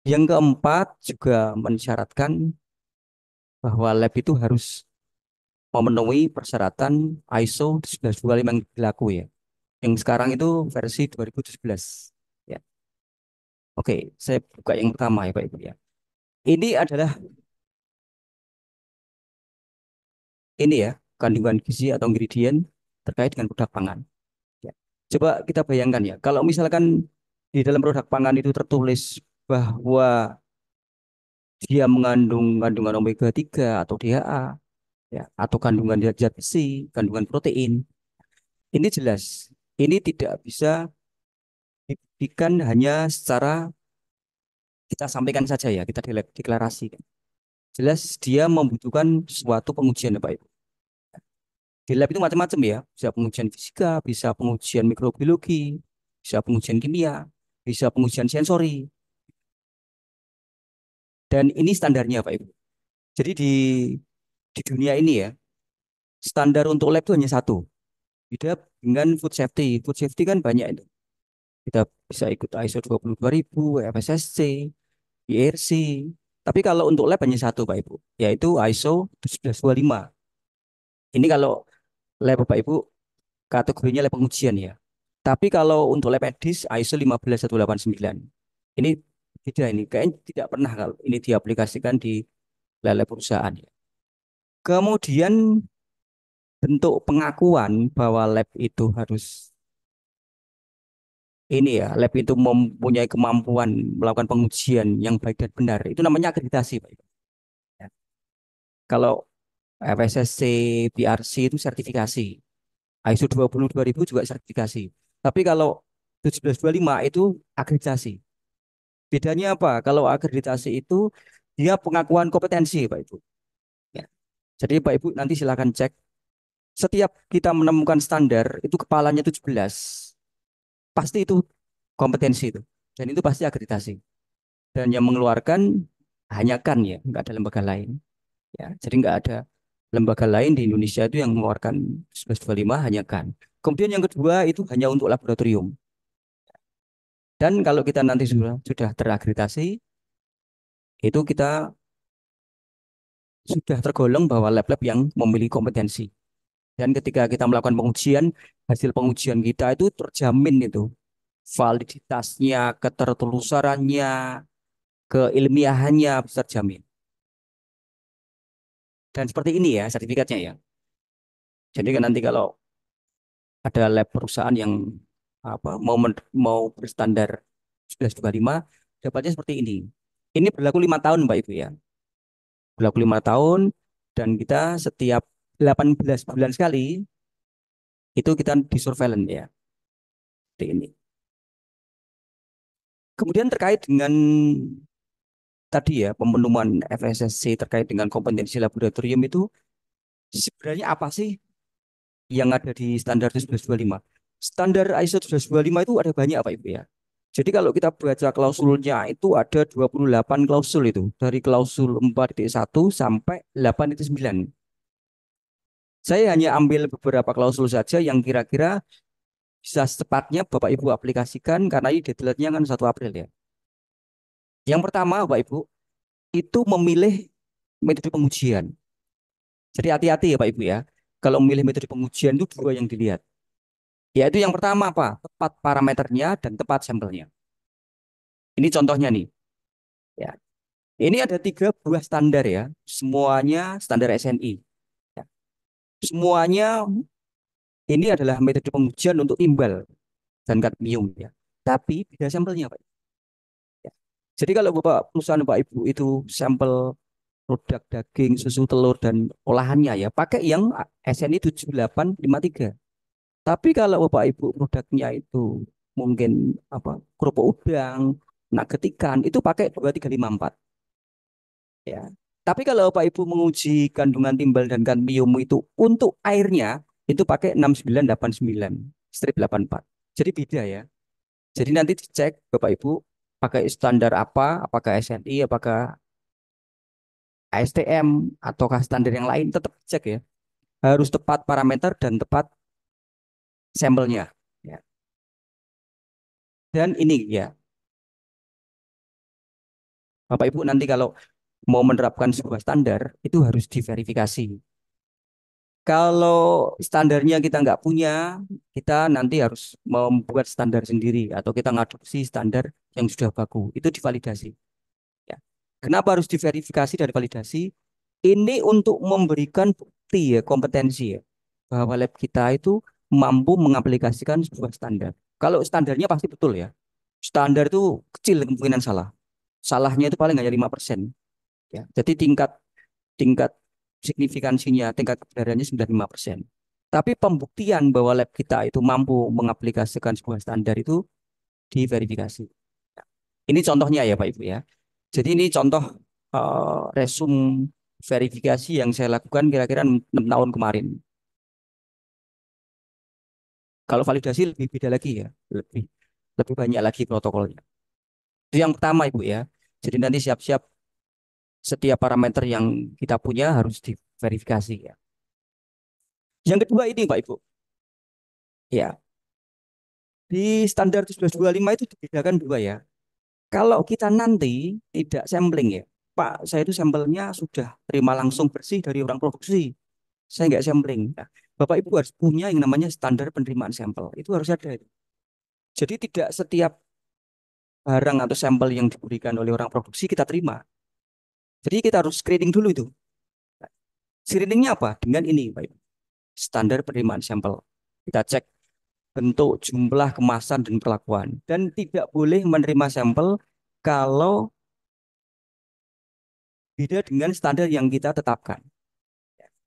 Yang keempat juga mensyaratkan bahwa lab itu harus memenuhi persyaratan ISO 1125 yang berlaku ya. Yang sekarang itu versi 2017. Ya. Oke, saya buka yang pertama ya Pak Ibu ya. Ini adalah ini ya, kandungan gizi atau ingredient terkait dengan produk pangan. Ya. Coba kita bayangkan ya, kalau misalkan di dalam produk pangan itu tertulis bahwa dia mengandung kandungan omega 3 atau DHA ya, atau kandungan zat besi, kandungan protein. Ini jelas, ini tidak bisa dibuktikan hanya secara kita sampaikan saja ya, kita deklarasi. Jelas dia membutuhkan suatu pengujian ya Pak Ibu. Di lab itu macam-macam ya, bisa pengujian fisika, bisa pengujian mikrobiologi, bisa pengujian kimia, bisa pengujian sensori. Dan ini standarnya Pak Ibu. Jadi di dunia ini ya, standar untuk lab itu hanya satu. Beda dengan food safety. Food safety kan banyak itu. Kita bisa ikut ISO 22000, FSSC, IRC. Tapi kalau untuk lab hanya satu Pak Ibu, yaitu ISO 1125. Ini kalau lab Bapak Ibu kategorinya lab pengujian ya. Tapi kalau untuk lab medis ISO 15189. Ini beda ini. Kayaknya tidak pernah kalau ini diaplikasikan di lab perusahaan ya. Kemudian bentuk pengakuan bahwa lab itu harus ini ya, lab itu mempunyai kemampuan melakukan pengujian yang baik dan benar. Itu namanya akreditasi, Pak Ibu. Ya. Kalau FSSC, PRC itu sertifikasi. ISO 22000 juga sertifikasi. Tapi kalau 1725 itu akreditasi. Bedanya apa? Kalau akreditasi itu dia pengakuan kompetensi, Pak Ibu. Ya. Jadi Pak Ibu nanti silakan cek. Setiap kita menemukan standar itu kepalanya 17. Pasti itu kompetensi itu. Dan itu pasti akreditasi. Dan yang mengeluarkan hanya kan ya, nggak ada lembaga lain. Ya, jadi nggak ada lembaga lain di Indonesia itu yang mengeluarkan 1125 hanya kan. Kemudian yang kedua itu hanya untuk laboratorium. Dan kalau kita nanti sudah terakreditasi, itu kita sudah tergolong bahwa lab-lab yang memiliki kompetensi. Dan ketika kita melakukan pengujian, hasil pengujian kita itu terjamin itu. Validitasnya, ketertelusurannya, keilmiahannya bisa terjamin. Dan seperti ini ya sertifikatnya ya. Jadi kan nanti kalau ada lab perusahaan yang mau berstandar 1125 dapatnya seperti ini. Ini berlaku 5 tahun Mbak Ibu ya. Berlaku 5 tahun dan kita setiap 18 bulan sekali itu kita di surveillance ya. Seperti ini. Kemudian terkait dengan tadi ya pemenuhan FSSC terkait dengan kompetensi laboratorium itu sebenarnya apa sih yang ada di standar 1125? Standar ISO 1125 itu ada banyak Pak Ibu ya. Jadi kalau kita baca klausulnya itu ada 28 klausul itu. Dari klausul 4.1 sampai 8.9. Saya hanya ambil beberapa klausul saja yang kira-kira bisa secepatnya Bapak Ibu aplikasikan karena ini deadline-nya kan 1 April ya. Yang pertama Bapak Ibu, itu memilih metode pengujian. Jadi hati-hati ya Pak Ibu ya. Kalau memilih metode pengujian itu dua yang dilihat. Yaitu yang pertama apa? Tepat parameternya dan tepat sampelnya. Ini contohnya nih. Ya. Ini ada 3 buah standar ya. Semuanya standar SNI. Ya. Semuanya ini adalah metode pengujian untuk timbal dan kadmium ya. Tapi beda sampelnya Pak. Ya. Jadi kalau Bapak perusahaan Bapak Ibu itu sampel produk daging, susu, telur dan olahannya ya, pakai yang SNI 7853. Tapi kalau Bapak Ibu produknya itu mungkin kerupuk udang, nugget ikan itu pakai 2354 ya. Tapi kalau Bapak Ibu menguji kandungan timbal dan kadmium itu untuk airnya itu pakai 6989 strip 84. Jadi beda ya. Jadi nanti dicek Bapak Ibu pakai standar apa, apakah SNI, apakah ASTM ataukah standar yang lain tetap cek ya. Harus tepat parameter dan tepat sampelnya ya. Dan ini ya, Bapak Ibu nanti kalau mau menerapkan sebuah standar itu harus diverifikasi. Kalau standarnya kita nggak punya, kita nanti harus membuat standar sendiri atau kita ngadopsi standar yang sudah baku. Itu divalidasi. Ya. Kenapa harus diverifikasi dan validasi? Ini untuk memberikan bukti ya, kompetensi ya, bahwa lab kita itu mampu mengaplikasikan sebuah standar. Kalau standarnya pasti betul ya. Standar itu kecil kemungkinan salah. Salahnya itu paling hanya 5%. Ya. Jadi tingkat tingkat signifikansinya, tingkat kebenarannya 95%. Tapi pembuktian bahwa lab kita itu mampu mengaplikasikan sebuah standar itu diverifikasi. Ya. Ini contohnya ya Pak Ibu ya. Jadi ini contoh resum verifikasi yang saya lakukan kira-kira 6 tahun kemarin. Kalau validasi lebih beda lagi ya, lebih lebih banyak lagi protokolnya. Itu yang pertama Ibu ya. Jadi nanti siap-siap setiap parameter yang kita punya harus diverifikasi ya. Yang kedua ini Pak Ibu. Ya, di standar 1125 itu dibedakan dua ya. Kalau kita nanti tidak sampling ya, Pak, saya itu sampelnya sudah terima langsung bersih dari orang produksi. Saya nggak sampling. Nah, Bapak Ibu harus punya yang namanya standar penerimaan sampel. Itu harus ada itu. Jadi tidak setiap barang atau sampel yang diberikan oleh orang produksi kita terima. Jadi kita harus screening dulu itu. Nah, screeningnya apa? Dengan ini, Pak Ibu. Standar penerimaan sampel. Kita cek bentuk, jumlah, kemasan, dan perlakuan. Dan tidak boleh menerima sampel kalau beda dengan standar yang kita tetapkan.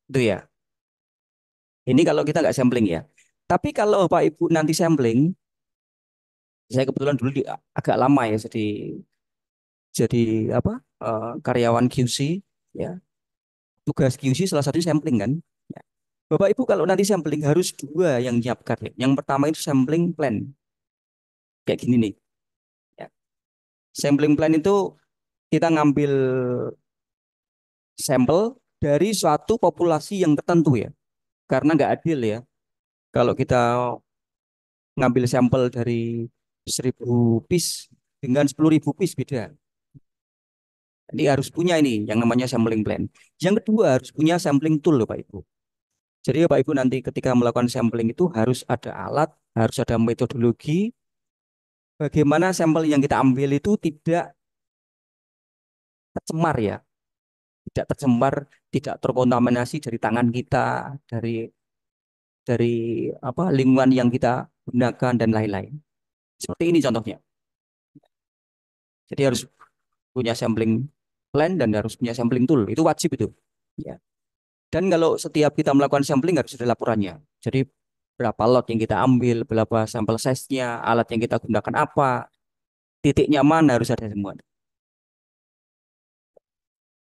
Itu ya. Ini kalau kita nggak sampling ya. Tapi kalau Pak Ibu nanti sampling, saya kebetulan dulu agak lama ya, jadi jadi apa? Karyawan QC ya. Tugas QC salah satunya sampling kan. Ya. Bapak Ibu kalau nanti sampling harus dua yang nyiapkan ya. Yang pertama itu sampling plan. Kayak gini nih. Ya. Sampling plan itu kita ngambil sampel dari suatu populasi yang tertentu ya. Karena nggak adil ya. Kalau kita ngambil sampel dari 1.000 piece dengan 10.000 piece beda. Jadi harus punya ini yang namanya sampling plan. Yang kedua harus punya sampling tool loh Pak Ibu. Jadi Pak Ibu nanti ketika melakukan sampling itu harus ada alat, harus ada metodologi bagaimana sampel yang kita ambil itu tidak tercemar ya, tidak tercemar, tidak terkontaminasi dari tangan kita, dari apa lingkungan yang kita gunakan dan lain-lain. Seperti ini contohnya. Jadi harus punya sampling plan dan harus punya sampling tool. Itu wajib itu. Ya. Dan kalau setiap kita melakukan sampling harus ada laporannya. Jadi berapa lot yang kita ambil, berapa sampel size-nya, alat yang kita gunakan apa, titiknya mana harus ada semua.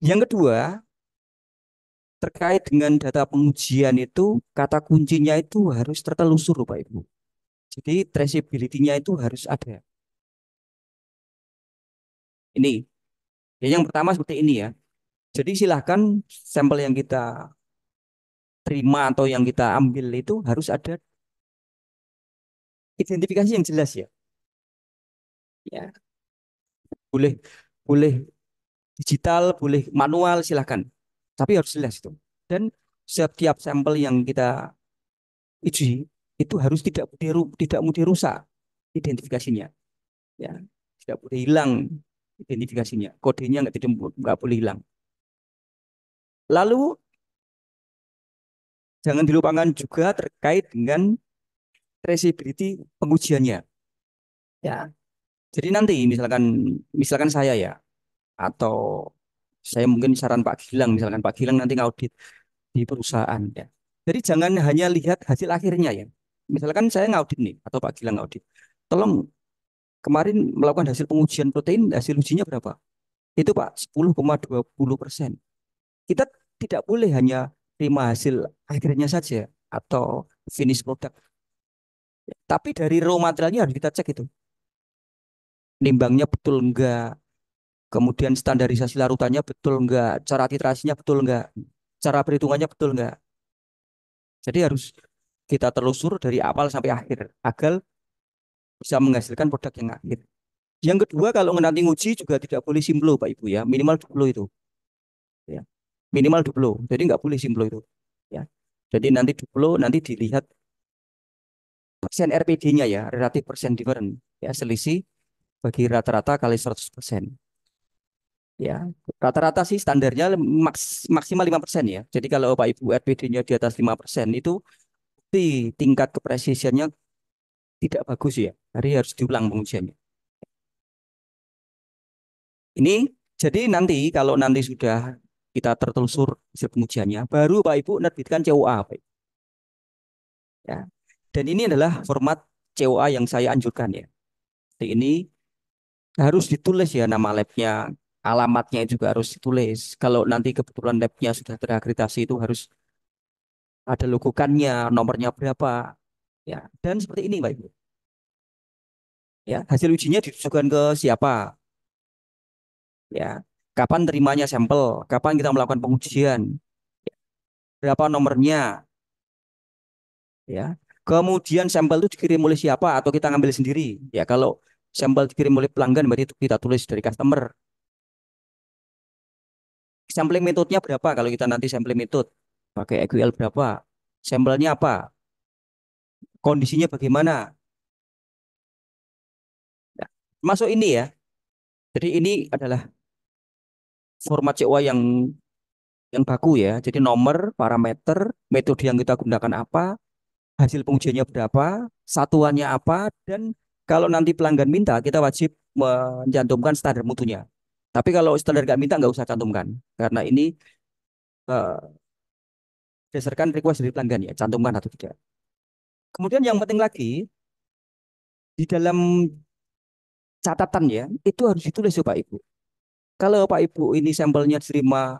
Yang kedua, terkait dengan data pengujian itu, kata kuncinya itu harus tertelusur, Pak Ibu. Jadi traceability-nya itu harus ada. Ini, yang pertama seperti ini ya. Jadi silahkan sampel yang kita terima atau yang kita ambil itu harus ada identifikasi yang jelas ya. Ya, boleh boleh digital, boleh manual silahkan. Tapi harus jelas itu. Dan setiap sampel yang kita uji itu harus tidak mudah rusak identifikasinya. Ya, tidak boleh hilang identifikasinya. Kodenya nggak boleh hilang. Lalu jangan dilupakan juga terkait dengan traceability pengujiannya. Ya, jadi nanti misalkan misalkan saya ya atau saya mungkin saran Pak Gilang misalkan Pak Gilang nanti ngaudit di perusahaan ya. Jadi jangan hanya lihat hasil akhirnya ya. Misalkan saya ngaudit nih atau Pak Gilang ngaudit. Tolong kemarin melakukan hasil pengujian protein, hasil ujinya berapa? Itu Pak 10,20%. Kita tidak boleh hanya terima hasil akhirnya saja atau finish product. Tapi dari raw materialnya harus kita cek itu. Nimbangnya betul enggak, kemudian standarisasi larutannya betul enggak, cara titrasinya betul enggak, cara perhitungannya betul enggak. Jadi harus kita telusur dari awal sampai akhir agar bisa menghasilkan produk yang akhir. Yang kedua kalau nanti nguji juga tidak boleh simplo Pak Ibu ya, minimal duplo itu. Ya. Minimal duplo. Jadi nggak boleh simplo itu. Ya. Jadi nanti duplo nanti dilihat persen RPD-nya ya, relative percent difference. Ya, selisih bagi rata-rata kali 100%. Ya, rata-rata sih standarnya maksimal 5% ya. Jadi kalau Pak Ibu RPD-nya di atas 5% itu tingkat kepresisiannya tidak bagus ya. Jadi harus diulang pengujiannya. Ini jadi nanti kalau nanti sudah kita tertelusur hasil pengujiannya, baru Pak Ibu menerbitkan COA, Pak Ibu. Ya. Dan ini adalah format COA yang saya anjurkan ya. Jadi ini harus ditulis ya nama labnya, alamatnya juga harus ditulis. Kalau nanti kebetulan labnya sudah terakreditasi itu harus ada logokannya, nomornya berapa, ya. Dan seperti ini, Pak Ibu. Ya, hasil ujinya ditujukan ke siapa, ya. Kapan terimanya sampel, kapan kita melakukan pengujian, ya. Berapa nomornya, ya. Kemudian sampel itu dikirim oleh siapa atau kita ngambil sendiri, ya. Kalau sampel dikirim oleh pelanggan, berarti itu kita tulis dari customer. Sampling metodenya berapa kalau kita nanti sampling metode, pakai EQL berapa, sampelnya apa, kondisinya bagaimana. Nah, masuk ini ya. Jadi ini adalah format COA yang baku ya. Jadi nomor, parameter, metode yang kita gunakan apa, hasil pengujiannya berapa, satuannya apa, dan kalau nanti pelanggan minta, kita wajib mencantumkan standar mutunya. Tapi kalau standar nggak minta, nggak usah cantumkan. Karena ini eh, berdasarkan request dari pelanggan ya, cantumkan atau tidak. Kemudian yang penting lagi, di dalam catatan ya, itu harus ditulis ya Pak Ibu. Kalau Bapak Ibu ini sampelnya diterima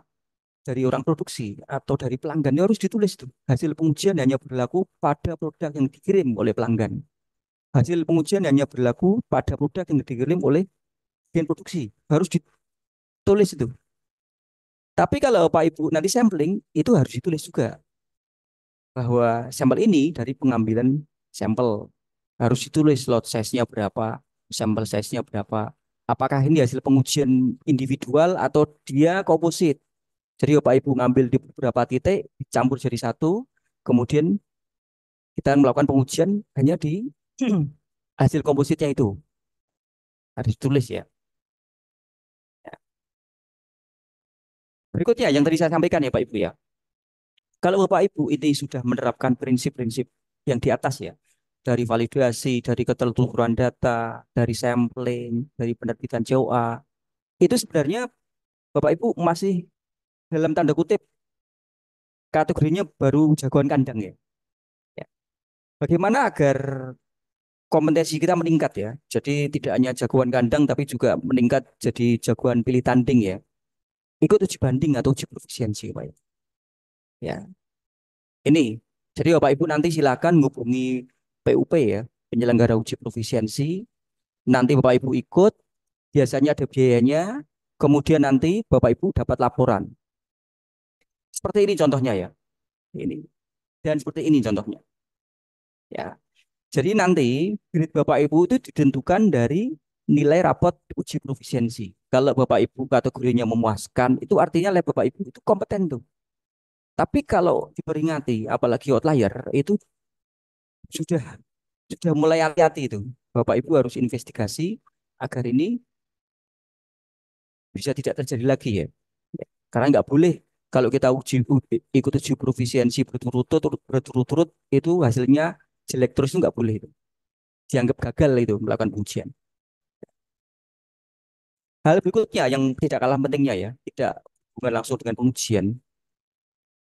dari orang produksi atau dari pelanggan, ya harus ditulis tuh. Hasil pengujian hanya berlaku pada produk yang dikirim oleh pelanggan. Hasil pengujian hanya berlaku pada produk yang dikirim oleh bagian produksi. Harus ditulis itu. Tapi kalau Bapak Ibu nanti sampling, itu harus ditulis juga bahwa sampel ini dari pengambilan sampel. Harus ditulis lot size-nya berapa, sampel size-nya berapa. Apakah ini hasil pengujian individual atau dia komposit. Jadi Bapak Ibu ngambil di beberapa titik, dicampur jadi satu, kemudian kita melakukan pengujian hanya di hasil kompositnya itu. Harus ditulis ya. Berikutnya yang tadi saya sampaikan ya Pak Ibu ya. Kalau Bapak Ibu ini sudah menerapkan prinsip-prinsip yang di atas ya, dari validasi, dari ketelururan data, dari sampling, dari penerbitan COA, itu sebenarnya Bapak Ibu masih dalam tanda kutip kategorinya baru jagoan kandang ya. Ya. Bagaimana agar kompetensi kita meningkat ya. Jadi tidak hanya jagoan kandang tapi juga meningkat jadi jagoan pilih tanding ya. Ikut uji banding atau uji profisiensi Pak. Ya. Ini. Jadi Bapak Ibu nanti silakan menghubungi PUP ya, penyelenggara uji profisiensi. Nanti Bapak Ibu ikut, biasanya ada biayanya. Kemudian nanti Bapak Ibu dapat laporan. Seperti ini contohnya ya. Ini. Dan seperti ini contohnya. Ya. Jadi nanti grade Bapak Ibu itu ditentukan dari nilai rapot uji profisiensi. Kalau Bapak Ibu kategorinya memuaskan, itu artinya lab Bapak Ibu itu kompeten tuh. Tapi kalau diperingati, apalagi outlier, itu sudah sudah mulai hati-hati itu. Bapak Ibu harus investigasi agar ini bisa tidak terjadi lagi ya. Karena nggak boleh kalau kita ikut uji profisiensi berturut-turut itu hasilnya jelek terus itu nggak boleh itu. Dianggap gagal itu melakukan ujian. Hal berikutnya yang tidak kalah pentingnya ya, tidak hubungan langsung dengan pengujian.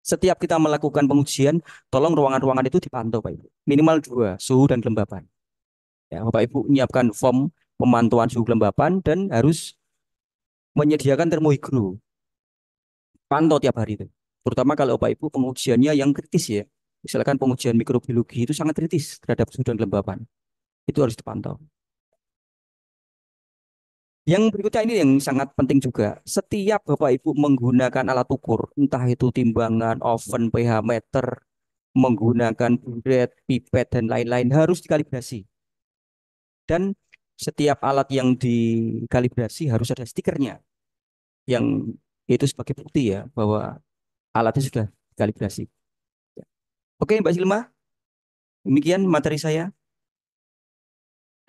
Setiap kita melakukan pengujian, tolong ruangan-ruangan itu dipantau, Pak Ibu. Minimal dua, suhu dan kelembapan. Ya, Bapak Ibu menyiapkan form pemantauan suhu kelembapan dan harus menyediakan termohigro. Pantau tiap hari itu. Terutama kalau Bapak Ibu pengujiannya yang kritis ya. Misalkan pengujian mikrobiologi itu sangat kritis terhadap suhu dan kelembapan. Itu harus dipantau. Yang berikutnya ini yang sangat penting juga. Setiap Bapak Ibu menggunakan alat ukur, entah itu timbangan, oven, pH meter, menggunakan buret, pipet, dan lain-lain harus dikalibrasi. Dan setiap alat yang dikalibrasi harus ada stikernya, yang itu sebagai bukti ya bahwa alatnya sudah dikalibrasi. Oke, Mbak Silma, demikian materi saya.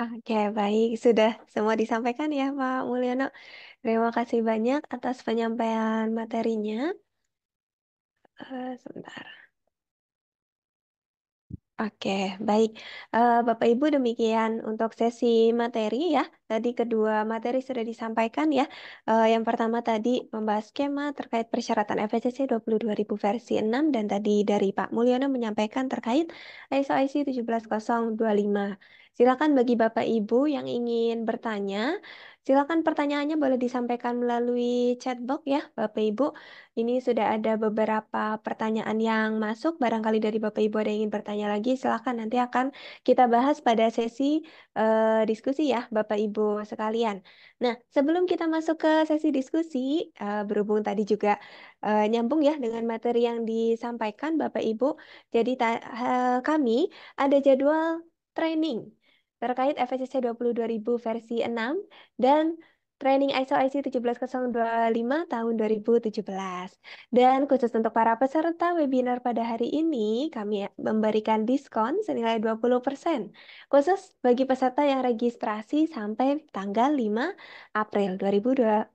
Oke, baik. Sudah semua disampaikan ya, Pak Mulyono. Terima kasih banyak atas penyampaian materinya. Sebentar. Oke, baik. Bapak Ibu demikian untuk sesi materi ya. Tadi kedua materi sudah disampaikan ya. Yang pertama tadi membahas skema terkait persyaratan FSSC 22.000 versi 6 dan tadi dari Pak Mulyono menyampaikan terkait ISO IC 17025. Silakan bagi Bapak Ibu yang ingin bertanya, silakan pertanyaannya boleh disampaikan melalui chat box ya, Bapak Ibu. Ini sudah ada beberapa pertanyaan yang masuk. Barangkali dari Bapak Ibu ada yang ingin bertanya lagi, silakan nanti akan kita bahas pada sesi diskusi ya, Bapak Ibu sekalian. Nah, sebelum kita masuk ke sesi diskusi, berhubung tadi juga nyambung ya dengan materi yang disampaikan Bapak Ibu, jadi kami ada jadwal training terkait FSSC 22.000 versi 6 dan training ISO IC 17025 tahun 2017. Dan khusus untuk para peserta webinar pada hari ini, kami memberikan diskon senilai 20%. Khusus bagi peserta yang registrasi sampai tanggal 5 April 2024,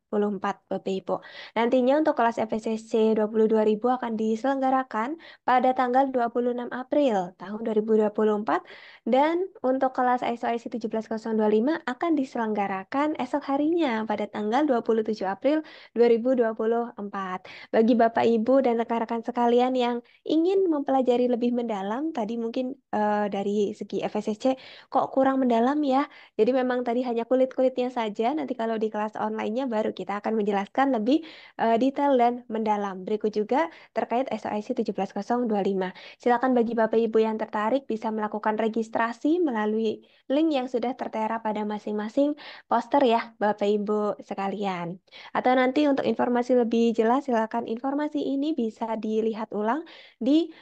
Bapak Ibu. Nantinya untuk kelas FSSC 22.000 akan diselenggarakan pada tanggal 26 April tahun 2024 dan untuk kelas ISO IC 17025 akan diselenggarakan esok harinya pada tanggal 27 April 2024. Bagi Bapak Ibu dan rekan-rekan sekalian yang ingin mempelajari lebih mendalam, tadi mungkin dari segi FSSC kok kurang mendalam ya. Jadi memang tadi hanya kulit-kulitnya saja, nanti kalau di kelas online-nya baru kita akan menjelaskan lebih detail dan mendalam. Berikut juga terkait SOIC 17025. Silakan bagi Bapak Ibu yang tertarik bisa melakukan registrasi melalui link yang sudah tertera pada masing-masing poster ya, Bapak Ibu sekalian. Atau nanti untuk informasi lebih jelas, silakan informasi ini bisa dilihat ulang di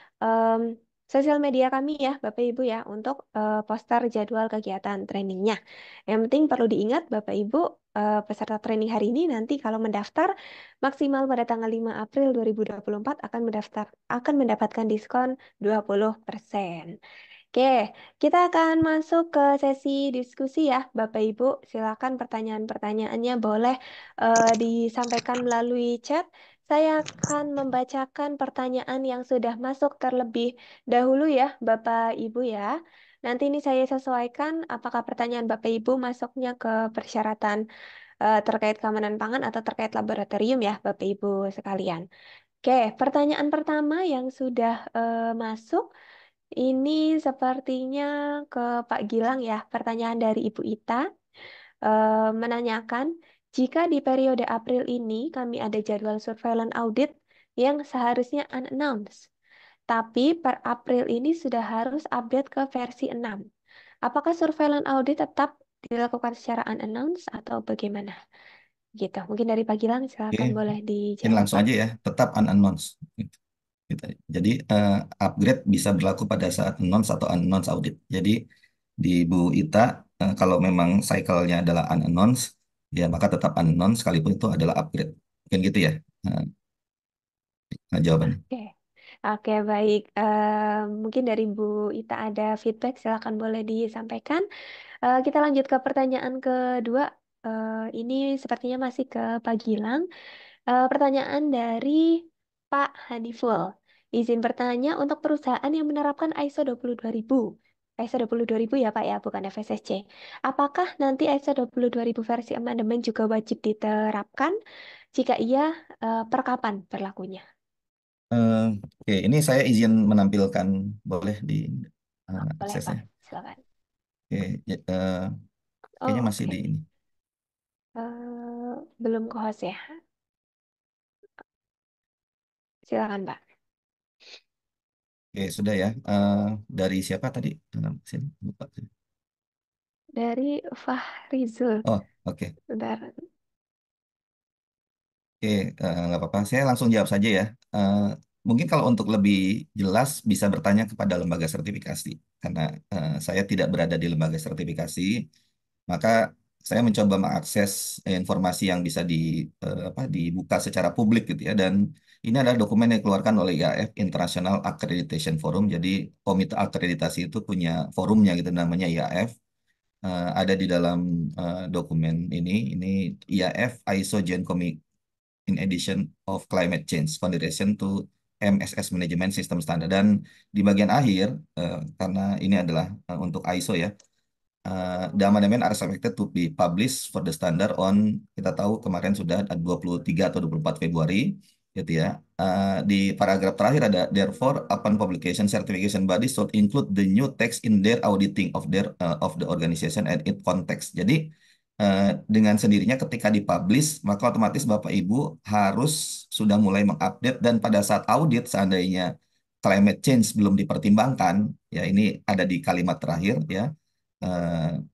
sosial media kami ya, Bapak Ibu ya, untuk poster jadwal kegiatan trainingnya. Yang penting perlu diingat, Bapak Ibu, peserta training hari ini nanti kalau mendaftar maksimal pada tanggal 5 April 2024 akan mendapatkan diskon 20%. Oke, kita akan masuk ke sesi diskusi ya, Bapak Ibu. Silakan pertanyaan-pertanyaannya boleh disampaikan melalui chat. Saya akan membacakan pertanyaan yang sudah masuk terlebih dahulu ya, Bapak Ibu ya. Nanti ini saya sesuaikan apakah pertanyaan Bapak Ibu masuknya ke persyaratan terkait keamanan pangan atau terkait laboratorium ya, Bapak Ibu sekalian. Oke, pertanyaan pertama yang sudah masuk. Ini sepertinya ke Pak Gilang ya. Pertanyaan dari Ibu Ita menanyakan, jika di periode April ini kami ada jadwal surveillance audit yang seharusnya unannounced, tapi per April ini sudah harus update ke versi 6. Apakah surveillance audit tetap dilakukan secara unannounced atau bagaimana? Gitu. Mungkin dari Pak Gilang Oke, silakan boleh ini dijawab, langsung Pak. aja ya, tetap unannounced. Gitu. Jadi upgrade bisa berlaku pada saat announce atau unannounced audit. Jadi di Bu Ita, kalau memang cycle-nya adalah unannounced, ya maka tetap unannounced sekalipun itu adalah upgrade. Mungkin gitu ya jawabannya. Oke, oke baik. Mungkin dari Bu Ita ada feedback, silakan boleh disampaikan. Kita lanjut ke pertanyaan kedua. Ini sepertinya masih ke Pak Gilang. Pertanyaan dari Pak Haniful. Izin bertanya untuk perusahaan yang menerapkan ISO 22000. ISO 22000 ya Pak ya, bukan FSSC. Apakah nanti ISO 22000 versi amandemen juga wajib diterapkan? Jika iya, per kapan berlakunya? Eh, Oke, ini saya izin menampilkan, boleh di Boleh Pak, aksesnya. silakan. Oke, kayaknya Oh, masih di oke. ini. Belum ke host ya. Silakan Pak. Oke, sudah ya. Dari siapa tadi? Sini, lupa. Dari Fahrizul. Oh, oke. Bentar. Oke, nggak apa-apa. Saya langsung jawab saja ya. Eh, Mungkin kalau untuk lebih jelas bisa bertanya kepada lembaga sertifikasi, karena saya tidak berada di lembaga sertifikasi, maka saya mencoba mengakses informasi yang bisa dibuka secara publik gitu ya. Dan ini adalah dokumen yang dikeluarkan oleh IAF International Accreditation Forum. Jadi komite akreditasi itu punya forumnya gitu namanya IAF. Ada di dalam dokumen ini IAF ISO Gen in addition of climate change consideration to MSS Management System Standard. Dan di bagian akhir, karena ini adalah untuk ISO ya, the amendment are expected to be published for the standard on, kita tahu kemarin sudah 23 atau 24 Februari, gitu ya. Di paragraf terakhir ada, therefore, upon publication, certification body should include the new text in their auditing of the organization and its context. Jadi, dengan sendirinya ketika dipublish, maka otomatis Bapak Ibu harus sudah mulai mengupdate, dan pada saat audit seandainya climate change belum dipertimbangkan, ya ini ada di kalimat terakhir ya,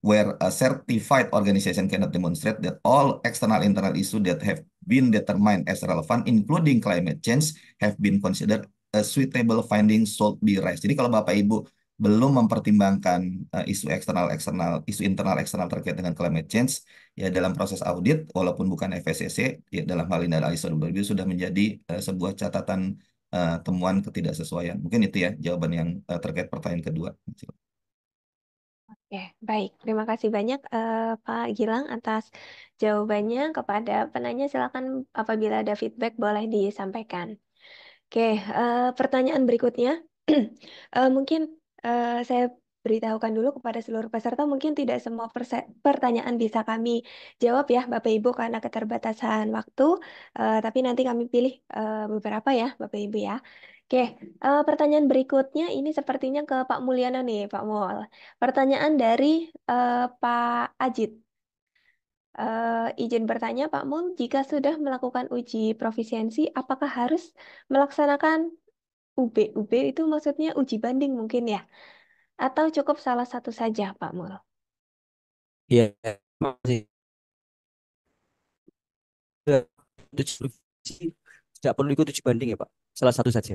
where a certified organization cannot demonstrate that all external internal issues that have been determined as relevant, including climate change, have been considered a suitable finding should be raised. Jadi kalau Bapak Ibu belum mempertimbangkan isu internal eksternal terkait dengan climate change, ya dalam proses audit, walaupun bukan FSCC, ya dalam hal ini adalah ISO 2000 sudah menjadi sebuah catatan temuan ketidaksesuaian. Mungkin itu ya jawaban yang terkait pertanyaan kedua. Oke, baik. Terima kasih banyak Pak Gilang atas jawabannya. Kepada penanya silakan apabila ada feedback boleh disampaikan. Oke, pertanyaan berikutnya. Mungkin saya beritahukan dulu kepada seluruh peserta, mungkin tidak semua pertanyaan bisa kami jawab ya, Bapak Ibu, karena keterbatasan waktu. Tapi nanti kami pilih beberapa ya, Bapak Ibu ya. Oke, pertanyaan berikutnya ini sepertinya ke Pak Mulyana nih, Pak Mul. Pertanyaan dari Pak Ajit. Izin bertanya Pak Mul, jika sudah melakukan uji profisiensi, apakah harus melaksanakan UB? UB itu maksudnya uji banding mungkin ya? Atau cukup salah satu saja Pak Mul? Iya, masih tidak perlu ikut uji banding ya Pak. Salah satu saja.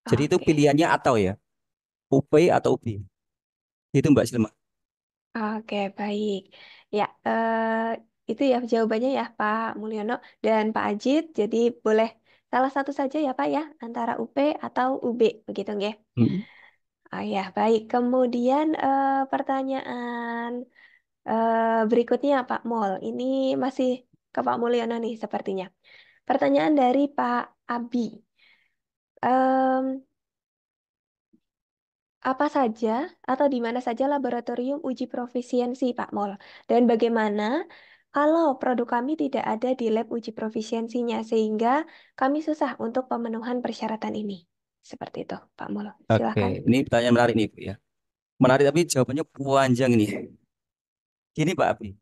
Jadi itu Oke, pilihannya atau ya, UP atau UB. Itu Mbak Silma. oke baik. Ya, itu ya jawabannya ya Pak Mulyono dan Pak Ajit. Jadi boleh salah satu saja ya Pak ya, antara UP atau UB, begitu nggih? Hmm. Oh ya, baik. Kemudian pertanyaan berikutnya Pak Mul. Ini masih ke Pak Mulyono nih sepertinya. Pertanyaan dari Pak Abi. Em, apa saja atau di mana saja laboratorium uji profisiensi Pak Mul? Dan bagaimana kalau produk kami tidak ada di lab uji profisiensinya sehingga kami susah untuk pemenuhan persyaratan ini? Seperti itu, Pak Mul. Oke, Silakan. ini pertanyaan menarik nih Bu ya. Menarik tapi jawabannya panjang ini. Gini Pak Abi.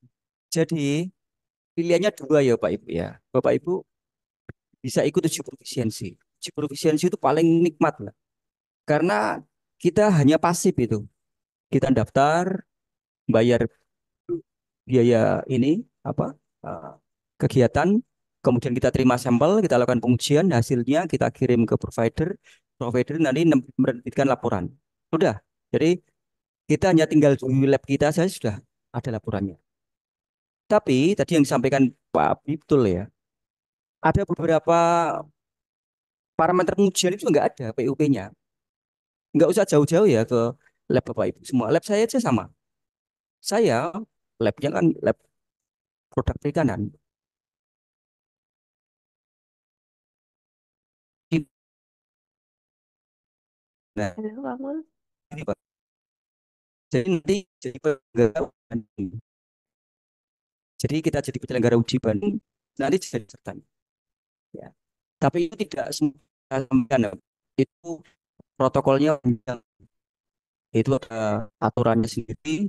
Jadi pilihannya dua ya Pak Ibu ya. Bapak Ibu bisa ikut uji profisiensi. Uji profisiensi itu paling nikmat lah. Karena kita hanya pasif itu. Kita daftar, bayar biaya ini apa eh, kegiatan, kemudian kita terima sampel, kita lakukan pengujian, hasilnya kita kirim ke provider, provider nanti menerbitkan laporan. Sudah. Jadi kita hanya tinggal di lab kita saja sudah ada laporannya. Tapi tadi yang disampaikan Pak Abi betul ya. Ada beberapa parameter pengujian itu nggak ada PUP-nya. Nggak usah jauh-jauh ya ke lab Bapak Ibu semua. Lab saya aja sama. Saya labnya kan lab produk perikanan. Nah, Halo, Pak Mul. ini Pak. Jadi nanti jadi penyelenggara banding. Jadi kita jadi penyelenggara uji banding, nanti jadi peserta. Ya. Tapi itu tidak semua ya. Itu protokolnya panjang. Itu ada aturannya sendiri,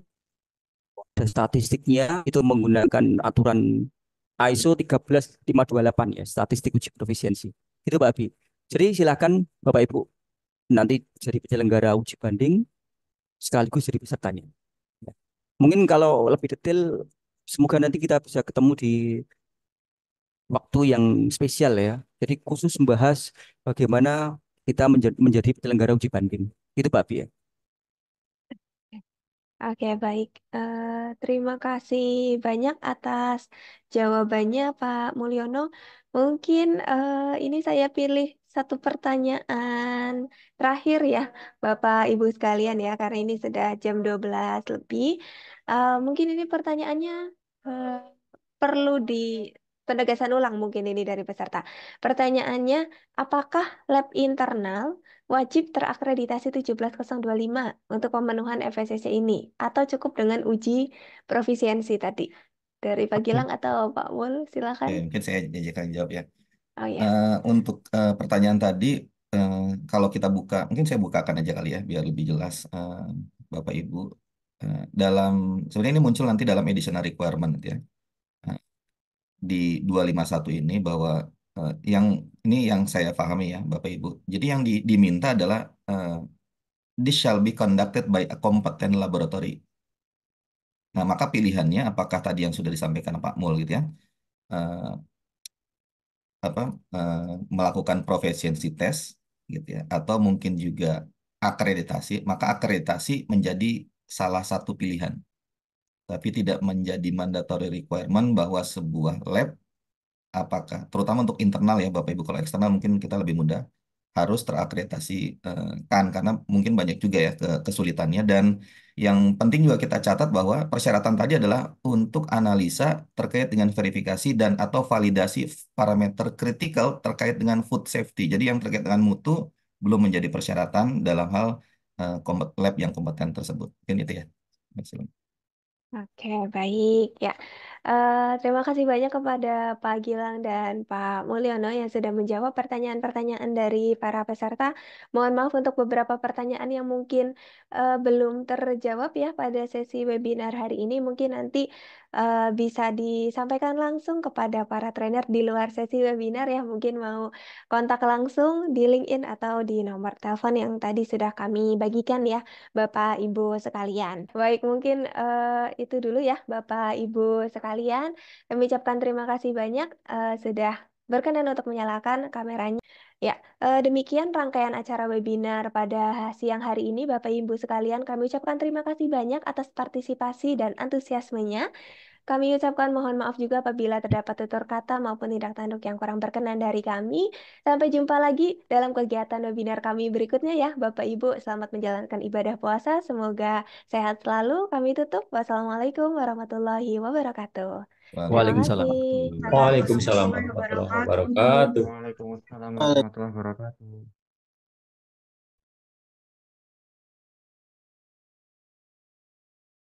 ada statistiknya, itu menggunakan aturan ISO 13528 ya, statistik uji profisiensi. Itu Pak Abi. Jadi silakan Bapak Ibu nanti jadi penyelenggara uji banding sekaligus jadi pesertanya. Ya. Mungkin kalau lebih detail, semoga nanti kita bisa ketemu di waktu yang spesial ya. Jadi khusus membahas bagaimana kita menjadi penyelenggara uji banding. Itu Pak Bi ya. Oke, baik. Terima kasih banyak atas jawabannya, Pak Mulyono. Mungkin ini saya pilih satu pertanyaan terakhir ya, Bapak Ibu sekalian ya, karena ini sudah jam 12 lebih. Mungkin ini pertanyaannya eh, perlu di penegasan ulang mungkin ini dari peserta. Pertanyaannya, apakah lab internal wajib terakreditasi 17025 untuk pemenuhan FSCC ini atau cukup dengan uji profisiensi tadi? Dari Pak Oke. Gilang atau Pak Mul, silakan. Oke, mungkin saya akan jawab ya. Oh ya. Untuk pertanyaan tadi, eh, kalau kita buka, mungkin saya bukakan aja kali ya, biar lebih jelas, Bapak Ibu. Dalam sebenarnya ini muncul nanti dalam additional requirement gitu ya. Eh, di 251 ini bahwa yang ini yang saya pahami ya, Bapak Ibu. Jadi yang diminta adalah this shall be conducted by a competent laboratory. Nah, maka pilihannya apakah tadi yang sudah disampaikan Pak Mul gitu ya. eh, apa eh, Melakukan proficiency test gitu ya atau mungkin juga akreditasi, maka akreditasi menjadi salah satu pilihan tapi tidak menjadi mandatory requirement bahwa sebuah lab, apakah terutama untuk internal ya Bapak Ibu, kalau eksternal mungkin kita lebih mudah, harus terakreditasi, kan karena mungkin banyak juga ya kesulitannya. Dan yang penting juga kita catat bahwa persyaratan tadi adalah untuk analisa terkait dengan verifikasi dan atau validasi parameter kritikal terkait dengan food safety. Jadi yang terkait dengan mutu belum menjadi persyaratan dalam hal lab yang kompeten tersebut. Mungkin itu ya. Maksimum. Oke, baik ya. Terima kasih banyak kepada Pak Gilang dan Pak Mulyono yang sudah menjawab pertanyaan-pertanyaan dari para peserta. Mohon maaf untuk beberapa pertanyaan yang mungkin belum terjawab ya pada sesi webinar hari ini. Mungkin nanti bisa disampaikan langsung kepada para trainer di luar sesi webinar ya. Mungkin mau kontak langsung di LinkedIn atau di nomor telepon yang tadi sudah kami bagikan ya, Bapak Ibu sekalian. Baik, mungkin itu dulu ya, Bapak Ibu sekalian. Kami ucapkan terima kasih banyak sudah berkenan untuk menyalakan kameranya. Ya, demikian rangkaian acara webinar pada siang hari ini, Bapak Ibu sekalian. Kami ucapkan terima kasih banyak atas partisipasi dan antusiasmenya. Kami ucapkan mohon maaf juga apabila terdapat tutur kata maupun tindak tanduk yang kurang berkenan dari kami. Sampai jumpa lagi dalam kegiatan webinar kami berikutnya ya, Bapak Ibu. Selamat menjalankan ibadah puasa. Semoga sehat selalu. Kami tutup. Wassalamualaikum warahmatullahi wabarakatuh. Terima Waalaikumsalam kasih. warahmatullahi wabarakatuh. Waalaikumsalam Warahmatullahi warahmatullahi wabarakatuh. wabarakatuh. Waalaikumsalam warahmatullahi wabarakatuh.